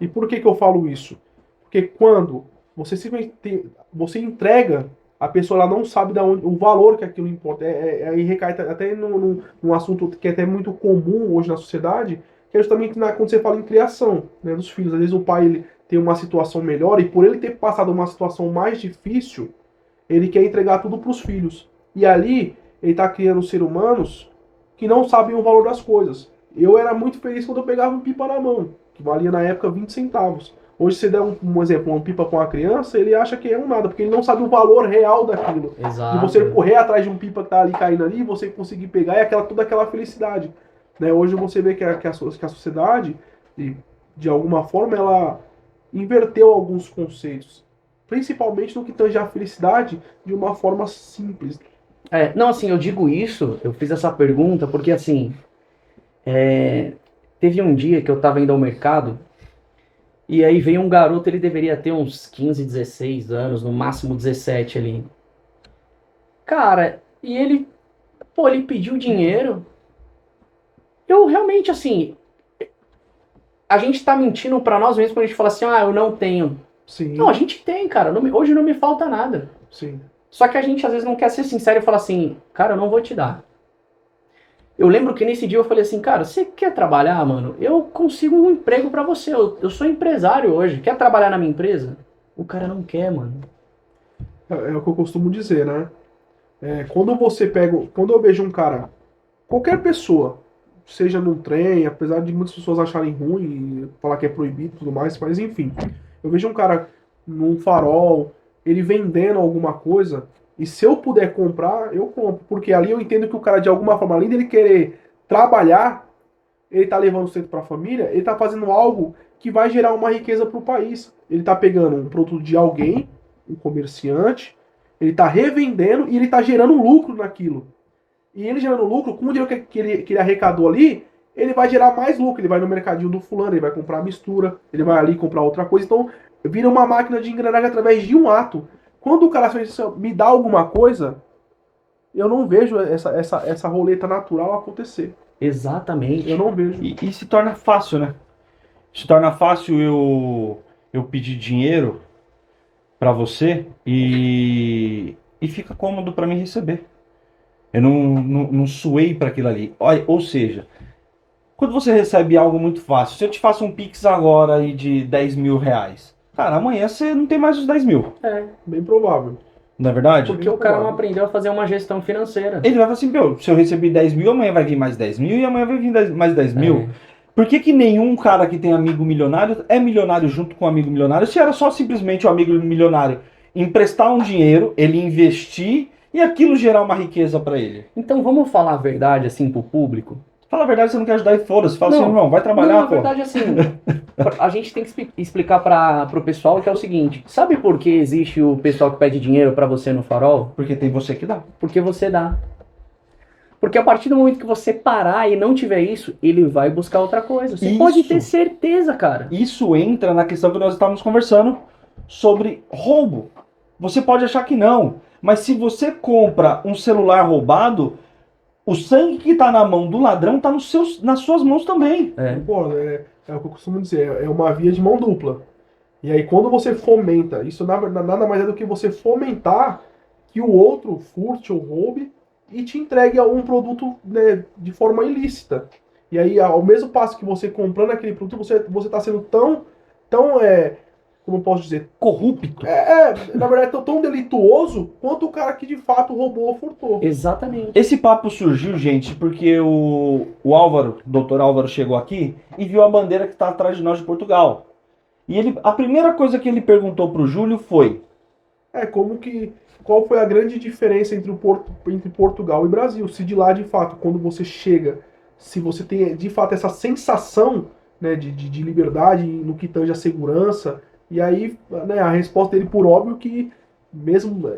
E por que eu falo isso? Porque quando você simplesmente você entrega, a pessoa ela não sabe o valor que aquilo importa. Aí recai até num assunto que é até muito comum hoje na sociedade, que é justamente quando você fala em criação, né, dos filhos. Às vezes o pai ele tem uma situação melhor e por ele ter passado uma situação mais difícil, ele quer entregar tudo para os filhos. E ali ele está criando seres humanos que não sabem o valor das coisas. Eu era muito feliz quando eu pegava um pipa na mão, que valia na época 20 centavos. Hoje, se você der um exemplo, uma pipa para uma criança, ele acha que é um nada, porque ele não sabe o valor real daquilo. Exato. De você correr atrás de um pipa que tá ali caindo ali, você conseguir pegar e toda aquela felicidade. Né? Hoje você vê que a sociedade, de alguma forma, ela inverteu alguns conceitos. Principalmente no que tange a felicidade de uma forma simples. Não, assim, eu digo isso, eu fiz essa pergunta porque, assim, teve um dia que eu tava indo ao mercado e aí veio um garoto, ele deveria ter uns 15, 16 anos, no máximo 17 ali. Cara, e ele pediu dinheiro. Eu realmente, assim, a gente tá mentindo pra nós mesmos quando a gente fala assim, eu não tenho. Sim. Não, a gente tem, cara, hoje não me falta nada. Sim. Só que a gente às vezes não quer ser sincero e falar assim, cara, eu não vou te dar. Eu lembro que nesse dia eu falei assim, cara, você quer trabalhar, mano? Eu consigo um emprego pra você, eu sou empresário hoje, quer trabalhar na minha empresa? O cara não quer, mano. É o que eu costumo dizer, né? Quando eu vejo um cara, qualquer pessoa, seja num trem, apesar de muitas pessoas acharem ruim e falar que é proibido e tudo mais, mas enfim, eu vejo um cara num farol, ele vendendo alguma coisa, e se eu puder comprar, eu compro, porque ali eu entendo que o cara, de alguma forma, além dele querer trabalhar, ele tá levando sustento para a família, ele tá fazendo algo que vai gerar uma riqueza para o país. Ele tá pegando um produto de alguém, um comerciante, ele tá revendendo e ele tá gerando lucro naquilo. E ele gerando lucro, com o dinheiro que ele arrecadou ali, ele vai gerar mais lucro. Ele vai no mercadinho do fulano, ele vai comprar mistura, ele vai ali comprar outra coisa. Então, vira uma máquina de engrenagem através de um ato. Quando o cara me dá alguma coisa, eu não vejo essa roleta natural acontecer. Exatamente. Eu não vejo. E se torna fácil, né? Se torna fácil eu pedir dinheiro pra você e fica cômodo pra mim receber. Eu não suei pra aquilo ali. Olha, ou seja, quando você recebe algo muito fácil, se eu te faço um Pix agora aí de 10 mil reais, cara, amanhã você não tem mais os 10 mil. É, Bem provável. Não é verdade? porque o cara não aprendeu a fazer uma gestão financeira. Ele vai falar assim, meu, se eu recebi 10 mil, amanhã vai vir mais 10 mil e amanhã vai vir mais 10 mil. É. Por que nenhum cara que tem amigo milionário é milionário junto com um amigo milionário? Se era só simplesmente o amigo milionário emprestar um dinheiro, ele investir e aquilo gerar uma riqueza pra ele. Então vamos falar a verdade assim pro público? Fala a verdade, você não quer ajudar e foda-se. Fala Não. assim, irmão, vai trabalhar, Não, na pô. verdade assim, a gente tem que explicar pro pessoal que é o seguinte, sabe por que existe o pessoal que pede dinheiro pra você no farol? Porque tem você que dá. Porque você dá. Porque a partir do momento que você parar e não tiver isso, ele vai buscar outra coisa. Você Isso. pode ter certeza, cara. Isso entra na questão que nós estávamos conversando sobre roubo. Você pode achar que não, mas se você compra um celular roubado, o sangue que tá na mão do ladrão tá nas suas mãos também. Pô, é o que eu costumo dizer, é uma via de mão dupla. E aí quando você fomenta, isso nada mais é do que você fomentar que o outro furte ou roube e te entregue um produto, né, de forma ilícita. E aí, ao mesmo passo que você comprando aquele produto, você tá sendo tão, como eu posso dizer, Corrupto. na verdade, tão delituoso quanto o cara que de fato roubou ou furtou. Exatamente. Esse papo surgiu, gente, porque o Álvaro, o doutor Álvaro, chegou aqui e viu a bandeira que está atrás de nós de Portugal. E a primeira coisa que ele perguntou pro Júlio foi: Qual foi a grande diferença entre Portugal e Brasil? Se de lá, de fato, quando você chega, se você tem, de fato, essa sensação, né, de liberdade no que tange a segurança, e aí, né, a resposta dele, por óbvio, que mesmo,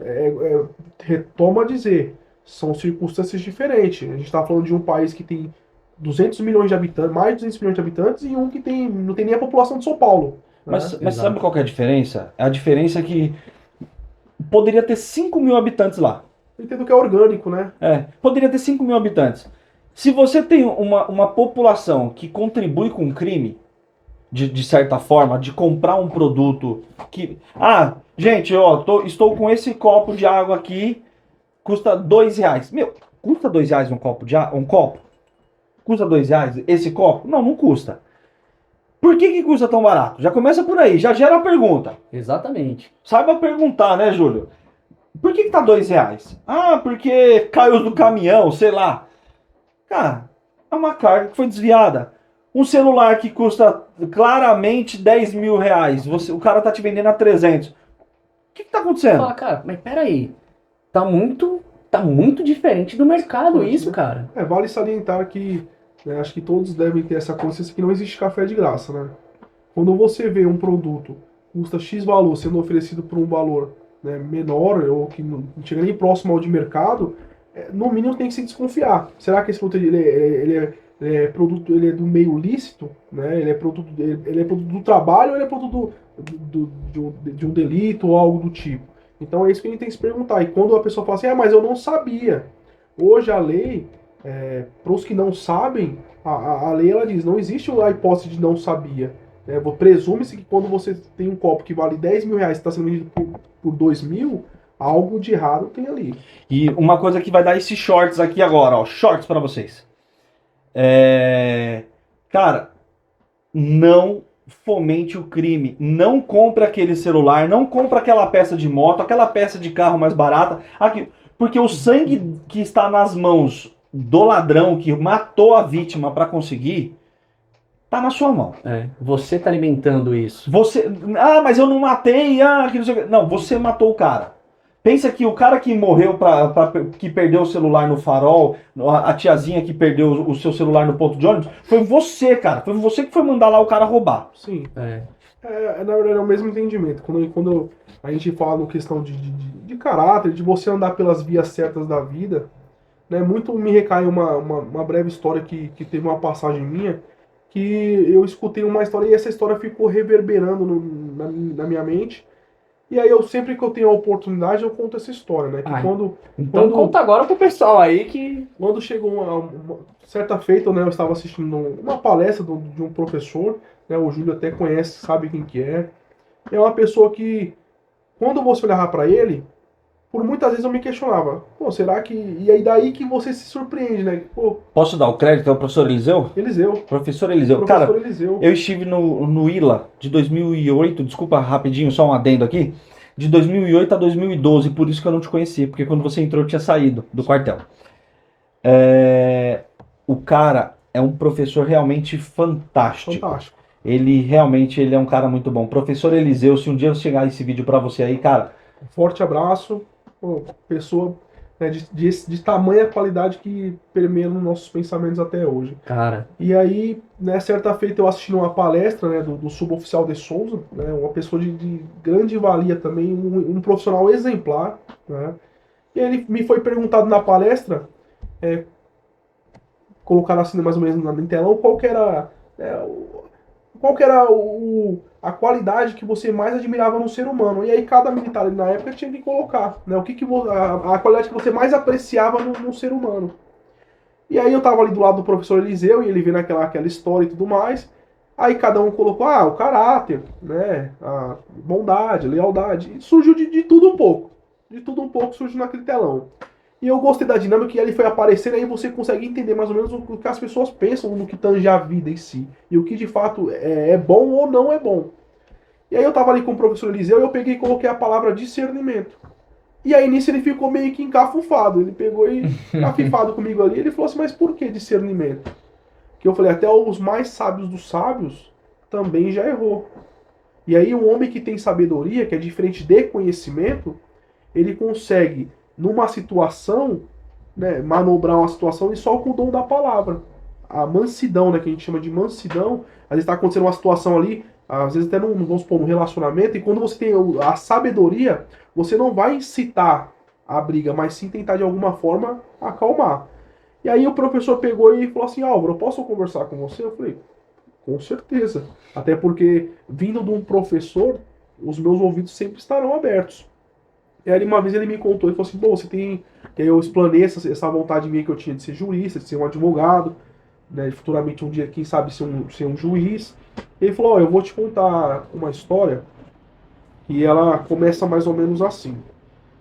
retoma a dizer, são circunstâncias diferentes. A gente está falando de um país que tem 200 milhões de habitantes, mais de 200 milhões de habitantes, e um que não tem nem a população de São Paulo. Mas Exato. sabe qual que é a diferença? A diferença é que poderia ter 5 mil habitantes lá. Eu entendo que é orgânico, né? Poderia ter 5 mil habitantes. Se você tem uma população que contribui com o crime, de certa forma, de comprar um produto que... Ah, gente, ó, estou com esse copo de água aqui, custa R$2. Meu, custa R$2 um copo de água? Um copo? Custa R$2 esse copo? Não, não custa. Por que custa tão barato? Já começa por aí, já gera a pergunta. Exatamente. Saiba perguntar, né, Júlio? Por que tá R$2? Ah, porque caiu do caminhão, sei lá. Cara, é uma carga que foi desviada. Um celular que custa claramente R$10 mil, o cara tá te vendendo a 300. O que tá acontecendo? Fala, cara, mas peraí, tá muito diferente do mercado isso, cara. Vale salientar que, né, acho que todos devem ter essa consciência que não existe café de graça, né? Quando você vê um produto custa X valor sendo oferecido por um valor, né, menor ou que não chega nem próximo ao de mercado, no mínimo tem que se desconfiar. Será que esse produto ele é do meio lícito, né? Ele é produto do trabalho ou ele é produto de um delito ou algo do tipo? Então é isso que a gente tem que se perguntar. E quando a pessoa fala assim, mas eu não sabia. Hoje a lei, para os que não sabem, a lei ela diz, não existe a hipótese de não sabia. Presume-se que quando você tem um copo que vale R$10 mil e está sendo vendido por 2 mil, algo de errado tem ali. E uma coisa que vai dar esses shorts aqui agora, ó, shorts para vocês. Cara, não fomente o crime, não compre aquele celular, não compre aquela peça de moto, aquela peça de carro mais barata. Aqui, Porque o sangue que está nas mãos do ladrão que matou a vítima para conseguir, tá na sua mão. Você tá alimentando isso. Você, mas eu não matei, que não sei o quê. Não, você matou o cara. Pensa que o cara que morreu, que perdeu o celular no farol, a tiazinha que perdeu o seu celular no ponto de ônibus, foi você, cara. Foi você que foi mandar lá o cara roubar. Sim. Na verdade, é o mesmo entendimento. Quando a gente fala no questão de caráter, de você andar pelas vias certas da vida, né, muito me recai uma breve história que teve uma passagem minha, que eu escutei uma história e essa história ficou reverberando na minha mente. E aí sempre que eu tenho a oportunidade eu conto essa história, né? Então conta agora pro pessoal aí que... Quando chegou uma certa feita, né, eu estava assistindo uma palestra de um professor, né, o Júlio até conhece, sabe quem que é. É uma pessoa que, quando você olhava para ele, por muitas vezes eu me questionava, pô, será que... E aí daí que você se surpreende, né? Pô, Posso dar o crédito ao professor Eliseu? Eliseu. Professor Eliseu. Professor Cara, Eliseu. eu estive no ILA de 2008, desculpa rapidinho, só um adendo aqui, de 2008 a 2012, por isso que eu não te conheci, porque quando você entrou eu tinha saído do quartel. O cara é um professor realmente fantástico. Fantástico. Ele é um cara muito bom. Professor Eliseu, se um dia eu chegar esse vídeo pra você aí, cara... Um forte abraço. Pô, pessoa, né, de tamanha qualidade que permeia nos nossos pensamentos até hoje. Cara. E aí, né, certa feita eu assisti uma palestra, né, do suboficial de Souza, né, uma pessoa de grande valia também, um profissional exemplar, né, e ele me foi perguntado na palestra, colocaram assim mais ou menos no telão, qual que era a qualidade que você mais admirava no ser humano. E aí cada militar na época tinha que colocar, né, a qualidade que você mais apreciava no ser humano. E aí eu tava ali do lado do professor Eliseu, e ele vendo aquela história e tudo mais. Aí cada um colocou, o caráter, né, a bondade, a lealdade. E surgiu de tudo um pouco. De tudo um pouco surgiu naquele telão. E eu gostei da dinâmica, e ele foi aparecendo, aí você consegue entender mais ou menos o que as pessoas pensam no que tange a vida em si. E o que de fato é bom ou não é bom. E aí eu tava ali com o professor Eliseu, e eu peguei e coloquei a palavra discernimento. E aí nisso ele ficou meio que encafufado. Ele pegou e cafifado comigo ali. Ele falou assim, mas por que discernimento? Que eu falei, até os mais sábios dos sábios também já errou. E aí um homem que tem sabedoria, que é diferente de conhecimento, ele consegue, numa situação, né, manobrar uma situação e só com o dom da palavra. A mansidão, né, que a gente chama de mansidão, às vezes está acontecendo uma situação ali, às vezes até vamos supor, num relacionamento, e quando você tem a sabedoria, você não vai incitar a briga, mas sim tentar de alguma forma acalmar. E aí o professor pegou e falou assim, Álvaro, eu posso conversar com você? Eu falei, com certeza. Até porque, vindo de um professor, os meus ouvidos sempre estarão abertos. E aí uma vez ele me contou, ele falou assim, bom, você tem... E aí eu explanei essa vontade minha que eu tinha de ser jurista, de ser um advogado, né, futuramente um dia, quem sabe, ser um juiz. Ele falou, eu vou te contar uma história e ela começa mais ou menos assim,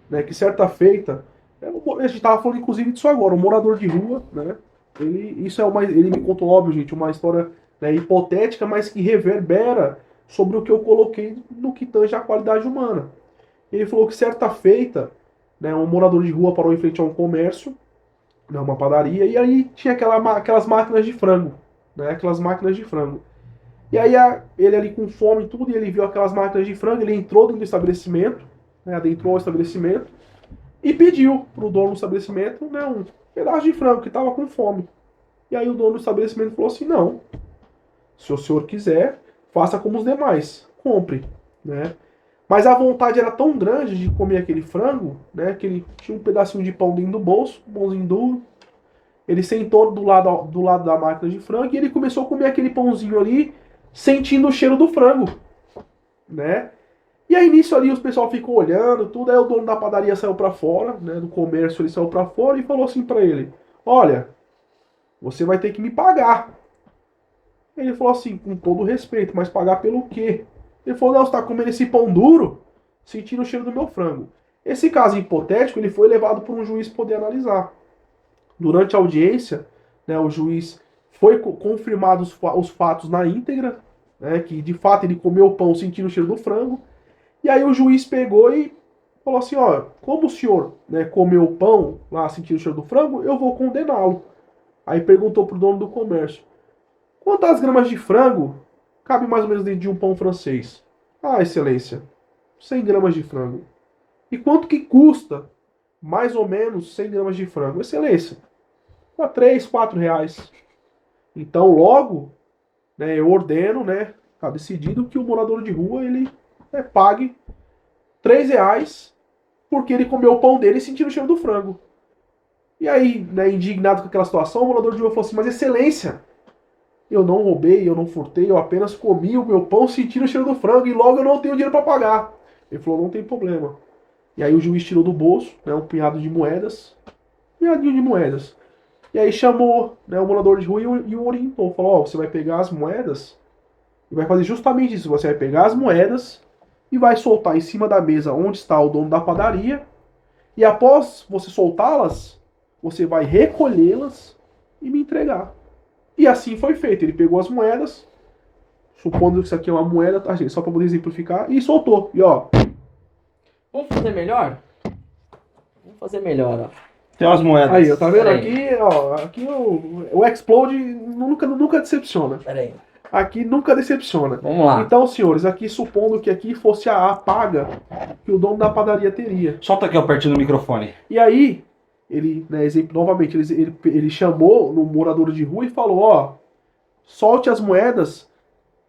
né, que certa feita, a gente estava falando inclusive disso agora, um morador de rua, né, ele me contou, óbvio, gente, uma história, né, hipotética, mas que reverbera sobre o que eu coloquei no que tange a qualidade humana. Ele falou que certa feita, né, um morador de rua parou em frente a um comércio, né, uma padaria, e aí tinha aquelas máquinas de frango, né, aquelas máquinas de frango. E aí ele ali com fome e tudo, e ele viu aquelas máquinas de frango, ele entrou dentro do estabelecimento, né, adentrou o estabelecimento, e pediu pro dono do estabelecimento, né, um pedaço de frango, que estava com fome. E aí o dono do estabelecimento falou assim, não, se o senhor quiser, faça como os demais, compre, né. Mas a vontade era tão grande de comer aquele frango, né, que ele tinha um pedacinho de pão dentro do bolso, um pãozinho duro. Ele sentou do lado da máquina de frango e ele começou a comer aquele pãozinho ali, sentindo o cheiro do frango, né? E aí nisso ali os pessoal ficou olhando, tudo, aí o dono da padaria saiu para fora, né, do comércio ele saiu para fora e falou assim para ele, olha, você vai ter que me pagar. Ele falou assim, com todo respeito, mas pagar pelo quê? Ele falou, não, você tá comendo esse pão duro, sentindo o cheiro do meu frango. Esse caso hipotético, ele foi levado por um juiz poder analisar. Durante a audiência, né, o juiz foi confirmado os fatos na íntegra, né, que de fato ele comeu o pão sentindo o cheiro do frango, e aí o juiz pegou e falou assim, ó, como o senhor, né, comeu o pão lá, sentindo o cheiro do frango, eu vou condená-lo. Aí perguntou pro dono do comércio, quantas gramas de frango cabe mais ou menos dentro de um pão francês? Ah, excelência, 100 gramas de frango. E quanto que custa mais ou menos 100 gramas de frango? Excelência, a 3, 4 reais. Então, logo, né, eu ordeno, né, tá decidido que o morador de rua, ele pague 3 reais porque ele comeu o pão dele e sentiu o cheiro do frango. E aí, né, indignado com aquela situação, o morador de rua falou assim, mas excelência, eu não roubei, eu não furtei, eu apenas comi o meu pão sentindo o cheiro do frango e logo eu não tenho dinheiro para pagar. Ele falou, não tem problema. E aí o juiz tirou do bolso, né, um punhado de moedas, punhadinho de moedas. E aí chamou, né, o morador de rua e o orientou. Falou, ó, você vai pegar as moedas e vai fazer justamente isso. Você vai pegar as moedas e vai soltar em cima da mesa onde está o dono da padaria. E após você soltá-las, você vai recolhê-las e me entregar. E assim foi feito. Ele pegou as moedas, supondo que isso aqui é uma moeda, tá, gente? Só para poder exemplificar, e soltou. E ó. Vamos fazer melhor? Vamos fazer melhor, ó. Tem umas moedas. Aí, ó, tá vendo? Peraí. Aqui, ó, aqui o Explode nunca decepciona. Pera aí. Aqui nunca decepciona. Vamos lá. Então, senhores, aqui supondo que aqui fosse a paga que o dono da padaria teria. Solta aqui, ó, pertinho do microfone. E aí, ele, né, exemplo, novamente, ele chamou no morador de rua e falou, ó, solte as moedas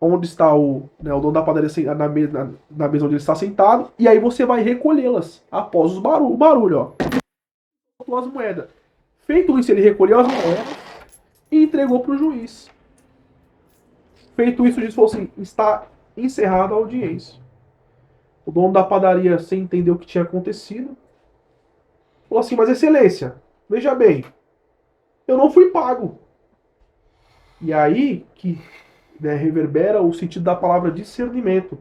onde está o dono da padaria na mesa onde ele está sentado, e aí você vai recolhê-las após o barulho, ó. Soltou as moedas. Feito isso, ele recolheu as moedas e entregou para o juiz. Feito isso, o juiz falou assim, está encerrada a audiência. O dono da padaria, sem entender o que tinha acontecido, falou assim, mas excelência, veja bem, eu não fui pago. E aí que, né, reverbera o sentido da palavra discernimento.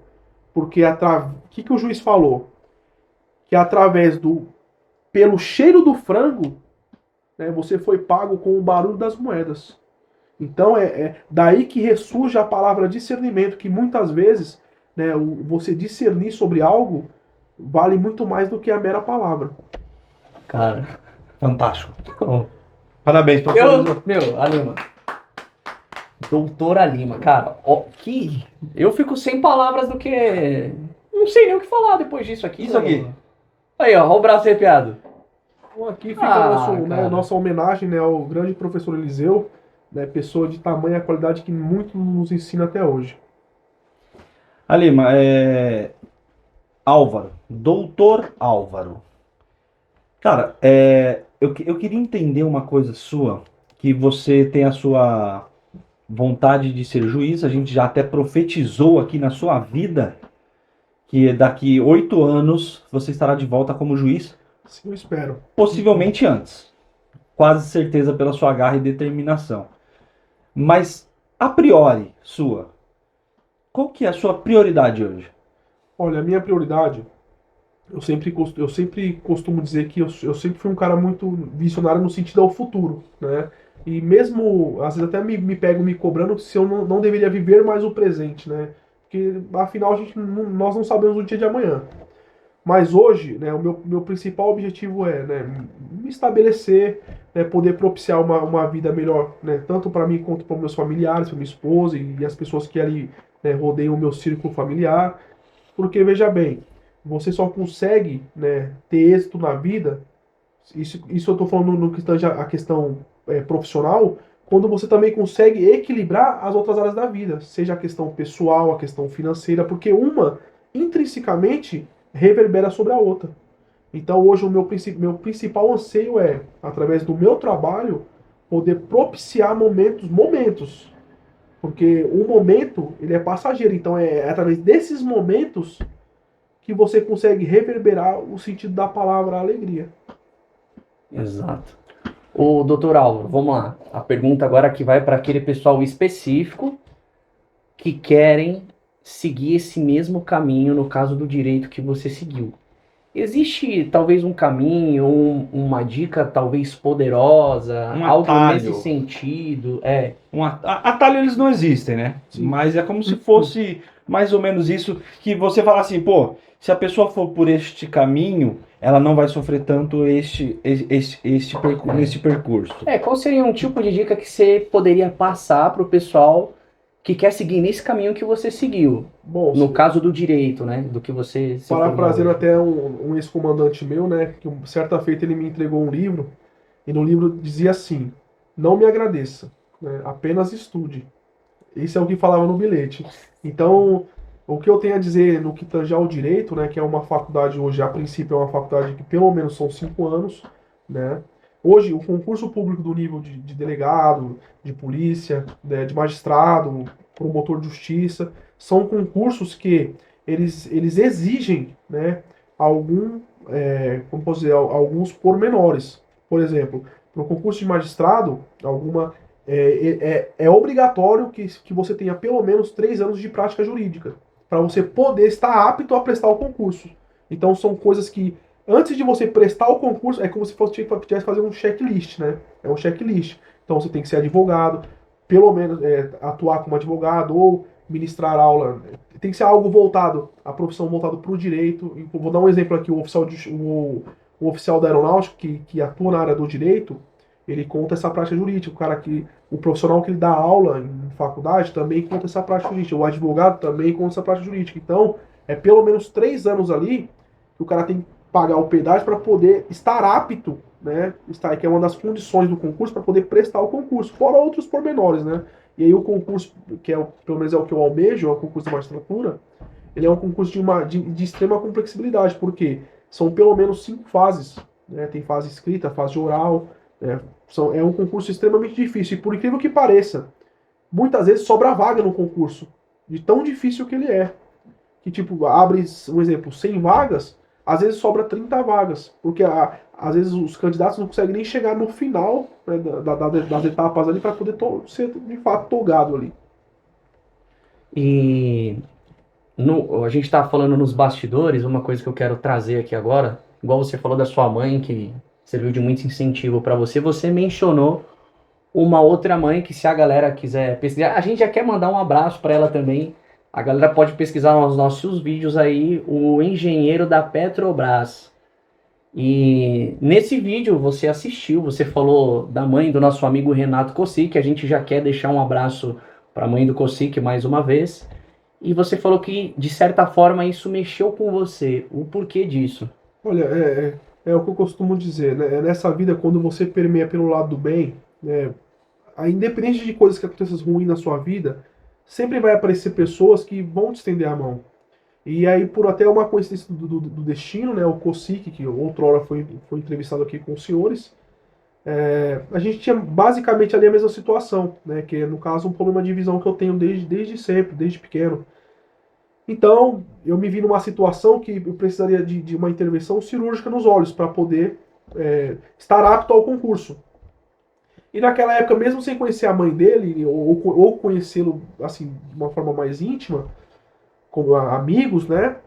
Porque o que o juiz falou? Que através pelo cheiro do frango, né, você foi pago com o barulho das moedas. Então é daí que ressurge a palavra discernimento, que muitas vezes, né, você discernir sobre algo vale muito mais do que a mera palavra. Cara. Fantástico. Ó. Parabéns, professor. Meu, Alima. Doutora Lima, cara, ó, eu fico sem palavras do que. Não sei nem o que falar depois disso aqui. Isso aqui. Aí, ó o braço arrepiado. Então aqui fica cara. nossa homenagem, né, ao grande professor Eliseu, né, pessoa de tamanha qualidade que muito nos ensina até hoje. Alima, Álvaro, doutor Álvaro. Cara, eu queria entender uma coisa sua, que você tem a sua vontade de ser juiz, a gente já até profetizou aqui na sua vida que daqui 8 anos você estará de volta como juiz, Sim, eu espero. possivelmente antes. Quase certeza pela sua garra e determinação. Mas, a priori, qual que é a sua prioridade hoje? Olha, a minha prioridade, eu sempre costumo dizer que eu sempre fui um cara muito visionário no sentido ao futuro, né? E mesmo, às vezes até me pego me cobrando se eu não deveria viver mais o presente, né? Porque, afinal, nós não sabemos o dia de amanhã. Mas hoje, né, o meu principal objetivo é, né, me estabelecer, né, poder propiciar uma vida melhor, né, tanto para mim quanto para meus familiares, para minha esposa e as pessoas que ali, né, rodeiam o meu círculo familiar. Porque, veja bem, você só consegue, né, ter êxito na vida, isso eu estou falando no que tange a questão profissional, quando você também consegue equilibrar as outras áreas da vida, seja a questão pessoal, a questão financeira, porque uma, intrinsecamente, reverbera sobre a outra. Então hoje o meu principal anseio é, através do meu trabalho, poder propiciar momentos. Porque o momento, ele é passageiro, então é através desses momentos que você consegue reverberar o sentido da palavra alegria. Exato. Ô, doutor Álvaro, vamos lá. A pergunta agora que vai para aquele pessoal específico que querem seguir esse mesmo caminho no caso do direito que você seguiu. Existe talvez um caminho, uma dica talvez poderosa, algo atalho. nesse sentido? Atalho eles não existem, né? Sim. Mas é como se fosse mais ou menos isso, que você fala assim, pô, se a pessoa for por este caminho, ela não vai sofrer tanto neste percurso. Qual seria um tipo de dica que você poderia passar pro pessoal que quer seguir nesse caminho que você seguiu? Bom, No caso do direito, né? Do que você se formou parafraseando hoje. até um ex-comandante meu, né? Que certa feita ele me entregou um livro, e no livro dizia assim: não me agradeça, né, apenas estude. Esse é o que falava no bilhete. Então, o que eu tenho a dizer no que tange ao direito, né, que é uma faculdade hoje, a princípio é uma faculdade que pelo menos são 5 anos, né? Hoje, o concurso público do nível de delegado, de polícia, né, de magistrado, promotor de justiça, são concursos que eles exigem, né, algum, como posso dizer, alguns pormenores. Por exemplo, para o concurso de magistrado, é obrigatório que você tenha pelo menos 3 anos de prática jurídica para você poder estar apto a prestar o concurso. Então são coisas que, antes de você prestar o concurso, é como se fosse tivesse fazer um checklist, né? É um checklist. Então você tem que ser advogado, pelo menos atuar como advogado ou ministrar aula. Tem que ser algo voltado, a profissão voltada para o direito. Vou dar um exemplo aqui, o oficial da aeronáutica que atua na área do direito, ele conta essa prática jurídica. O profissional que ele dá aula em faculdade também conta essa prática jurídica. O advogado também conta essa prática jurídica. Então, é pelo menos 3 anos ali que o cara tem que pagar o pedágio para poder estar apto, né? Que é uma das condições do concurso para poder prestar o concurso, fora outros pormenores, né? E aí o concurso, pelo menos é o que eu almejo, é o concurso de magistratura, ele é um concurso de extrema complexibilidade, porque são pelo menos 5 fases, né? Tem fase escrita, fase oral, né? É um concurso extremamente difícil. E por incrível que pareça, muitas vezes sobra vaga no concurso, de tão difícil que ele é. Que tipo, abre, um exemplo, 100 vagas, às vezes sobra 30 vagas. Porque às vezes os candidatos não conseguem nem chegar no final, né, das etapas ali para poder ser de fato togado ali. E a gente tá falando nos bastidores, uma coisa que eu quero trazer aqui agora, igual você falou da sua mãe, que serviu de muito incentivo para você, você mencionou uma outra mãe que, se a galera quiser pesquisar, a gente já quer mandar um abraço para ela também. A galera pode pesquisar nos nossos vídeos aí, o engenheiro da Petrobras. E nesse vídeo você assistiu, você falou da mãe do nosso amigo Renato Cossic, a gente já quer deixar um abraço para a mãe do Cossic mais uma vez. E você falou que, de certa forma, isso mexeu com você. O porquê disso? Olha, é o que eu costumo dizer, né? Nessa vida, quando você permeia pelo lado do bem, né, independente de coisas que aconteçam ruins na sua vida, sempre vai aparecer pessoas que vão te estender a mão. E aí, por até uma coincidência do destino, né, o Cossic, que outrora foi entrevistado aqui com os senhores, a gente tinha basicamente ali a mesma situação, né, que é, no caso, um problema de visão que eu tenho desde sempre, desde pequeno. Então, eu me vi numa situação que eu precisaria de uma intervenção cirúrgica nos olhos para poder estar apto ao concurso. E naquela época, mesmo sem conhecer a mãe dele, ou conhecê-lo assim, de uma forma mais íntima, como amigos, né?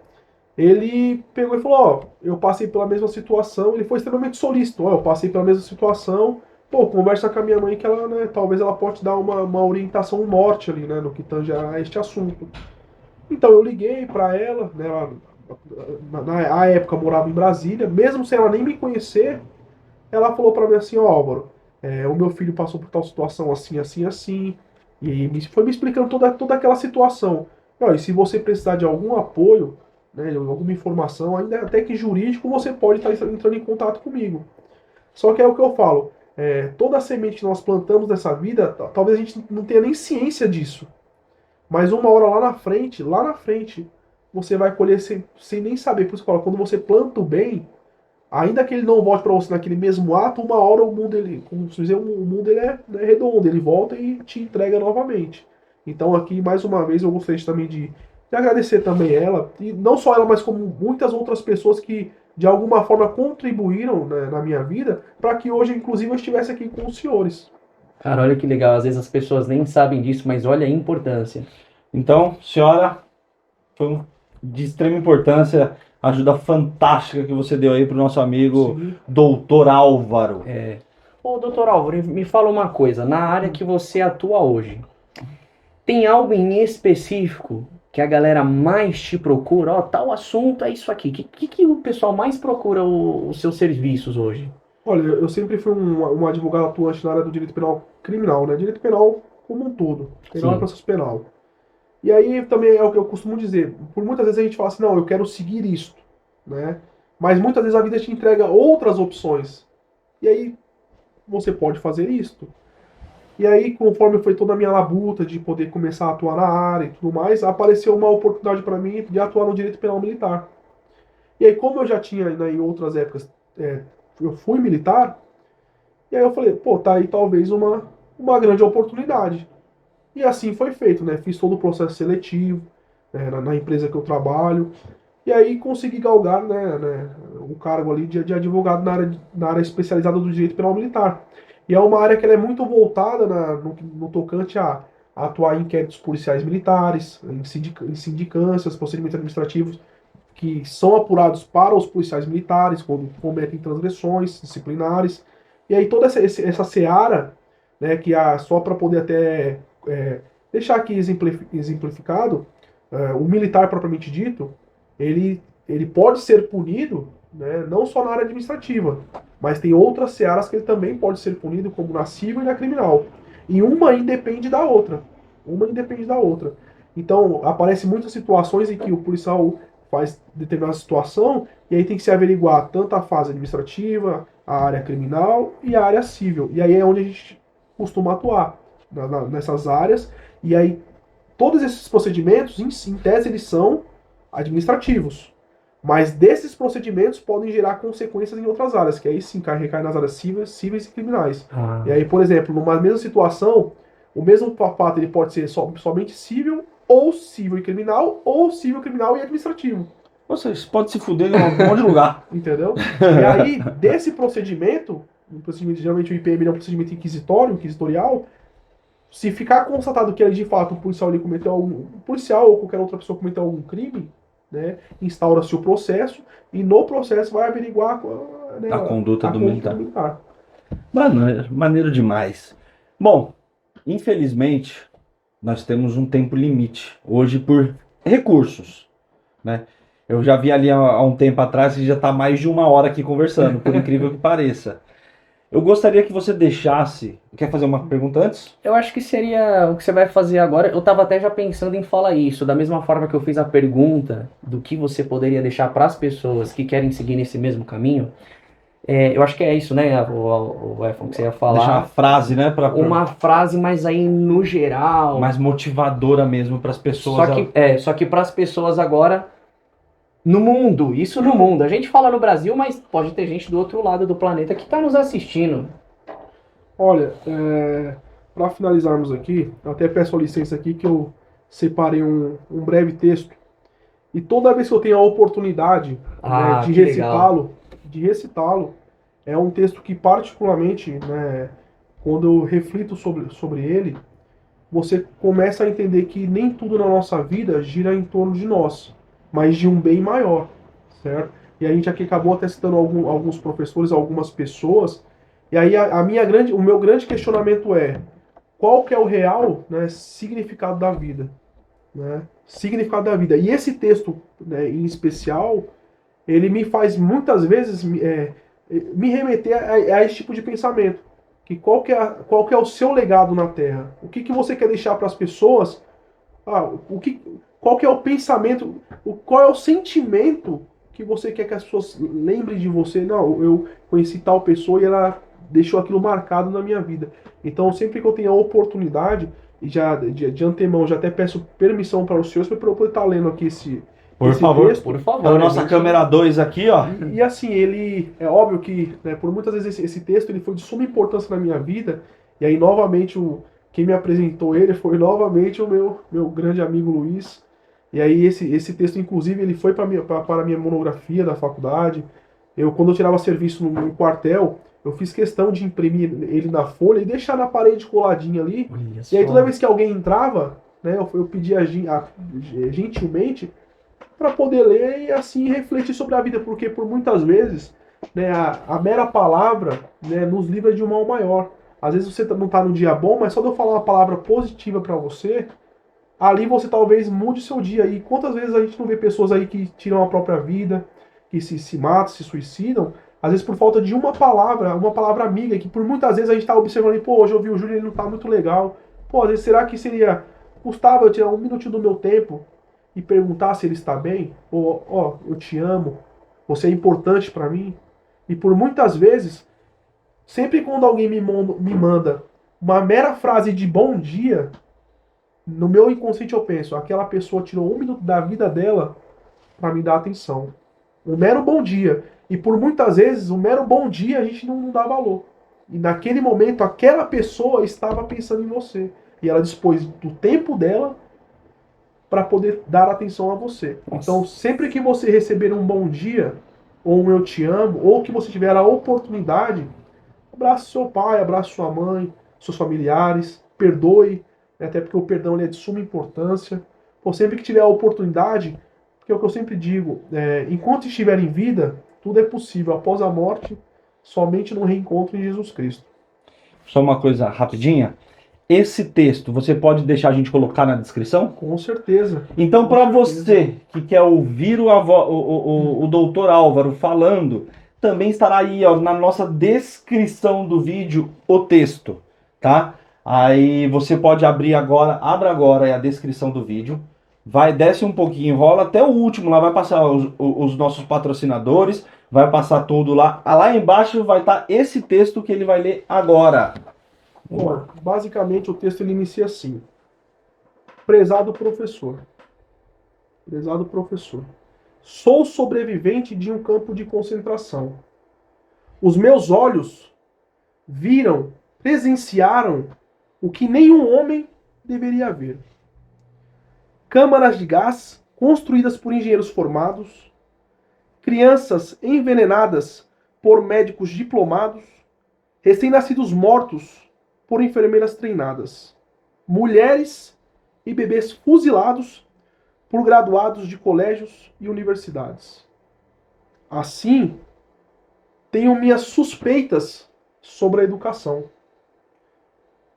Ele pegou e falou: Ó, eu passei pela mesma situação. Ele foi extremamente solícito: Ó, eu passei pela mesma situação. Pô, conversa com a minha mãe que ela, né, talvez ela pode dar uma orientação, um norte ali, né, no que tange a este assunto. Então eu liguei para ela, né? Ela, na época morava em Brasília, mesmo sem ela nem me conhecer, ela falou para mim assim: Ó, Álvaro, o meu filho passou por tal situação assim, assim, assim, e foi me explicando toda aquela situação. E se você precisar de algum apoio, né, alguma informação, ainda até que jurídico, você pode estar entrando em contato comigo. Só que é o que eu falo, toda a semente que nós plantamos nessa vida, talvez a gente não tenha nem ciência disso. Mas uma hora lá na frente, você vai colher sem nem saber. Por isso que eu falo, quando você planta o bem, ainda que ele não volte para você naquele mesmo ato, uma hora o mundo, como se dizer, o mundo ele é, né, redondo, ele volta e te entrega novamente. Então aqui, mais uma vez, eu gostaria também de agradecer também ela, e não só ela, mas como muitas outras pessoas que de alguma forma contribuíram, né, na minha vida, para que hoje, inclusive, eu estivesse aqui com os senhores. Cara, olha que legal. Às vezes as pessoas nem sabem disso, mas olha a importância. Então, senhora, foi de extrema importância a ajuda fantástica que você deu aí pro nosso amigo Sim. Doutor Álvaro. Ô, doutor Álvaro, me fala uma coisa. Na área que você atua hoje, tem algo em específico que a galera mais te procura? Ó, tal assunto é isso aqui. Que o pessoal mais procura os seus serviços hoje? Olha, eu sempre fui um advogado atuante na área do direito penal criminal, né? Direito penal como um todo. Penal é Sim. processo penal. E aí também é o que eu costumo dizer. Por muitas vezes a gente fala assim, não, eu quero seguir isto, né? Mas muitas vezes a vida te entrega outras opções. E aí você pode fazer isto. E aí, conforme foi toda a minha labuta de poder começar a atuar na área e tudo mais, apareceu uma oportunidade para mim de atuar no direito penal militar. E aí, como eu já tinha, né, em outras épocas, eu fui militar, e aí eu falei, pô, tá aí talvez uma grande oportunidade. E assim foi feito, né? Fiz todo o processo seletivo, né, na empresa que eu trabalho, e aí consegui galgar, né, o cargo ali de advogado na área especializada do direito penal militar. E é uma área que ela é muito voltada no tocante a atuar em inquéritos policiais militares, em sindicâncias, procedimentos administrativos que são apurados para os policiais militares quando cometem transgressões disciplinares. E aí toda essa seara, né, que só para poder até deixar aqui exemplificado, o militar propriamente dito, ele pode ser punido, né, não só na área administrativa, mas tem outras searas que ele também pode ser punido, como na civil e na criminal. E uma independe da outra. Uma independe da outra. Então, aparecem muitas situações em que o policial faz determinada situação e aí tem que se averiguar tanto a fase administrativa, a área criminal e a área civil. E aí é onde a gente costuma atuar, nessas áreas. E aí todos esses procedimentos, em tese, eles são administrativos. Mas desses procedimentos podem gerar consequências em outras áreas, que aí sim recai nas áreas cíveis e criminais. Ah, E aí, por exemplo, numa mesma situação, o mesmo fato ele pode ser somente civil e criminal, ou civil, criminal e administrativo. Vocês podem se fuder em um monte de lugar. Entendeu? E aí, desse procedimento, geralmente o IPM é um procedimento inquisitorial, se ficar constatado que ele, de fato, o policial ali cometeu um policial ou qualquer outra pessoa cometeu algum crime, né, instaura-se o processo e no processo vai averiguar, né, A conduta do militar. militar. Mano, maneiro demais. Bom, infelizmente, nós temos um tempo limite hoje por recursos, né? Eu já vi ali há um tempo atrás e já está mais de 1 hora aqui conversando, por incrível que pareça. Eu gostaria que você deixasse. Quer fazer uma pergunta antes? eu acho que seria o que você vai fazer agora. Eu tava até já pensando em falar isso, da mesma forma que eu fiz a pergunta do que você poderia deixar para as pessoas que querem seguir nesse mesmo caminho. Eu acho que é isso, né, o Efon, que você ia Deixar uma falar. frase, né? Uma frase, mas aí no geral. Mais motivadora mesmo para as pessoas. Só que para as pessoas agora, no mundo, isso no mundo. A gente fala no Brasil, mas pode ter gente do outro lado do planeta que está nos assistindo. Olha, para finalizarmos aqui, eu até peço a licença aqui que eu separei um breve texto. E toda vez que eu tenho a oportunidade, né, que legal. de recitá-lo, é um texto que particularmente, né, quando eu reflito sobre ele, você começa a entender que nem tudo na nossa vida gira em torno de nós, mas de um bem maior, certo? E a gente aqui acabou até citando alguns professores, algumas pessoas, e aí o meu grande questionamento é, qual que é o real, né, significado da vida? Né? Significado da vida. E esse texto, né, em especial, ele me faz muitas vezes me remeter a esse tipo de pensamento. Que qual que é o seu legado na Terra? O que você quer deixar para as pessoas? Qual que é o pensamento? Qual é o sentimento que você quer que as pessoas lembrem de você? Não, eu conheci tal pessoa e ela deixou aquilo marcado na minha vida. Então, sempre que eu tenho a oportunidade, e já de antemão, já até peço permissão para os senhores para eu poder estar lendo aqui esse favor, texto. Por favor. Então, nossa câmera 2 aqui, ó. E assim, ele é óbvio que, né, por muitas vezes esse texto ele foi de suma importância na minha vida. E aí novamente quem me apresentou ele foi novamente o meu grande amigo Luiz. E aí esse texto inclusive ele foi para a minha monografia da faculdade. Quando eu tirava serviço no quartel, eu fiz questão de imprimir ele na folha e deixar na parede coladinho ali. Olha E aí só. toda vez que alguém entrava, né, eu pedia gentilmente para poder ler e assim refletir sobre a vida, porque por muitas vezes, né, a mera palavra, né, nos livra de um mal maior. Às vezes você não está no dia bom, mas só de eu falar uma palavra positiva para você, ali você talvez mude seu dia. E quantas vezes a gente não vê pessoas aí que tiram a própria vida, que se matam, se suicidam, às vezes por falta de uma palavra amiga, que por muitas vezes a gente tá observando e, pô, hoje eu vi o Júlio, ele não tá muito legal. Pô, às vezes será que custava eu tirar um minutinho do meu tempo e perguntar se ele está bem? Ou, ó, eu te amo, você é importante pra mim. E por muitas vezes, sempre quando alguém me manda uma mera frase de bom dia, no meu inconsciente eu penso, aquela pessoa tirou um minuto da vida dela para me dar atenção. Um mero bom dia. E por muitas vezes, um mero bom dia a gente não dá valor. E naquele momento, aquela pessoa estava pensando em você. E ela dispôs do tempo dela para poder dar atenção a você. Nossa. Então, sempre que você receber um bom dia, ou um eu te amo, ou que você tiver a oportunidade, abrace seu pai, abrace sua mãe, seus familiares, perdoe, né, até porque o perdão ele é de suma importância. Ou sempre que tiver a oportunidade, porque é o que eu sempre digo, enquanto estiver em vida, tudo é possível. Após a morte, somente no reencontro em Jesus Cristo. Só uma coisa rapidinha. Esse texto, você pode deixar a gente colocar na descrição? Com certeza. Então, Com para certeza. você que quer ouvir o doutor Álvaro falando, também estará aí, ó, na nossa descrição do vídeo o texto, tá? Aí você pode abrir agora, abra agora a descrição do vídeo, desce um pouquinho, rola até o último, lá vai passar os nossos patrocinadores, vai passar tudo lá. Lá embaixo vai estar esse texto que ele vai ler agora. Bom, basicamente o texto ele inicia assim. Prezado professor. Prezado professor. Sou sobrevivente de um campo de concentração. Os meus olhos viram, presenciaram o que nenhum homem deveria ver. Câmaras de gás construídas por engenheiros formados, crianças envenenadas por médicos diplomados, recém-nascidos mortos por enfermeiras treinadas, mulheres e bebês fuzilados por graduados de colégios e universidades. Assim, tenho minhas suspeitas sobre a educação.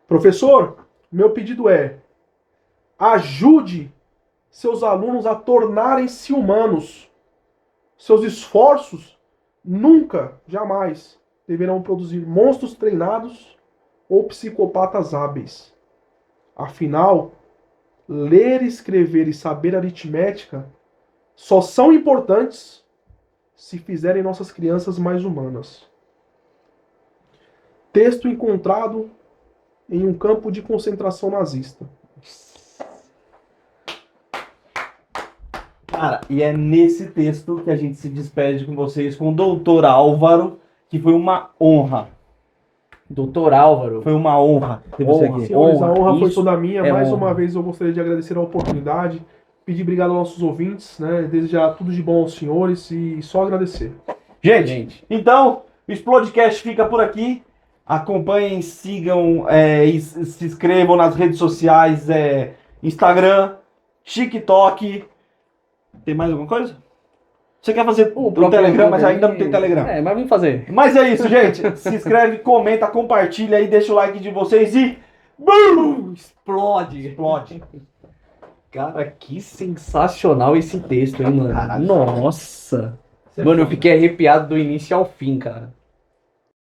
Professor, meu pedido é: ajude seus alunos a tornarem-se humanos. Seus esforços nunca, jamais, deverão produzir monstros treinados ou psicopatas hábeis. Afinal, ler, escrever e saber aritmética só são importantes se fizerem nossas crianças mais humanas. Texto encontrado em um campo de concentração nazista. Cara, e é nesse texto que a gente se despede com vocês, com o doutor Álvaro, que foi uma honra. Doutor Álvaro. Foi uma honra ter você Honra. aqui. Senhores, a honra foi Isso toda minha. é Mais honra. uma vez eu gostaria de agradecer a oportunidade, pedir obrigado aos nossos ouvintes, né? Desejar tudo de bom aos senhores e só agradecer. Gente, então, o Explodecast fica por aqui. Acompanhem, sigam e se inscrevam nas redes sociais, Instagram, TikTok. Tem mais alguma coisa? Você quer fazer o próprio Telegram, mas YouTube ainda aí. não tem Telegram. Mas vamos fazer. Mas é isso, gente. Se inscreve, comenta, compartilha aí, deixa o like de vocês e... BUM! Explode. Explode. Cara, que sensacional esse texto, hein, mano? Caralho. Nossa. Mano, eu fiquei arrepiado do início ao fim, cara.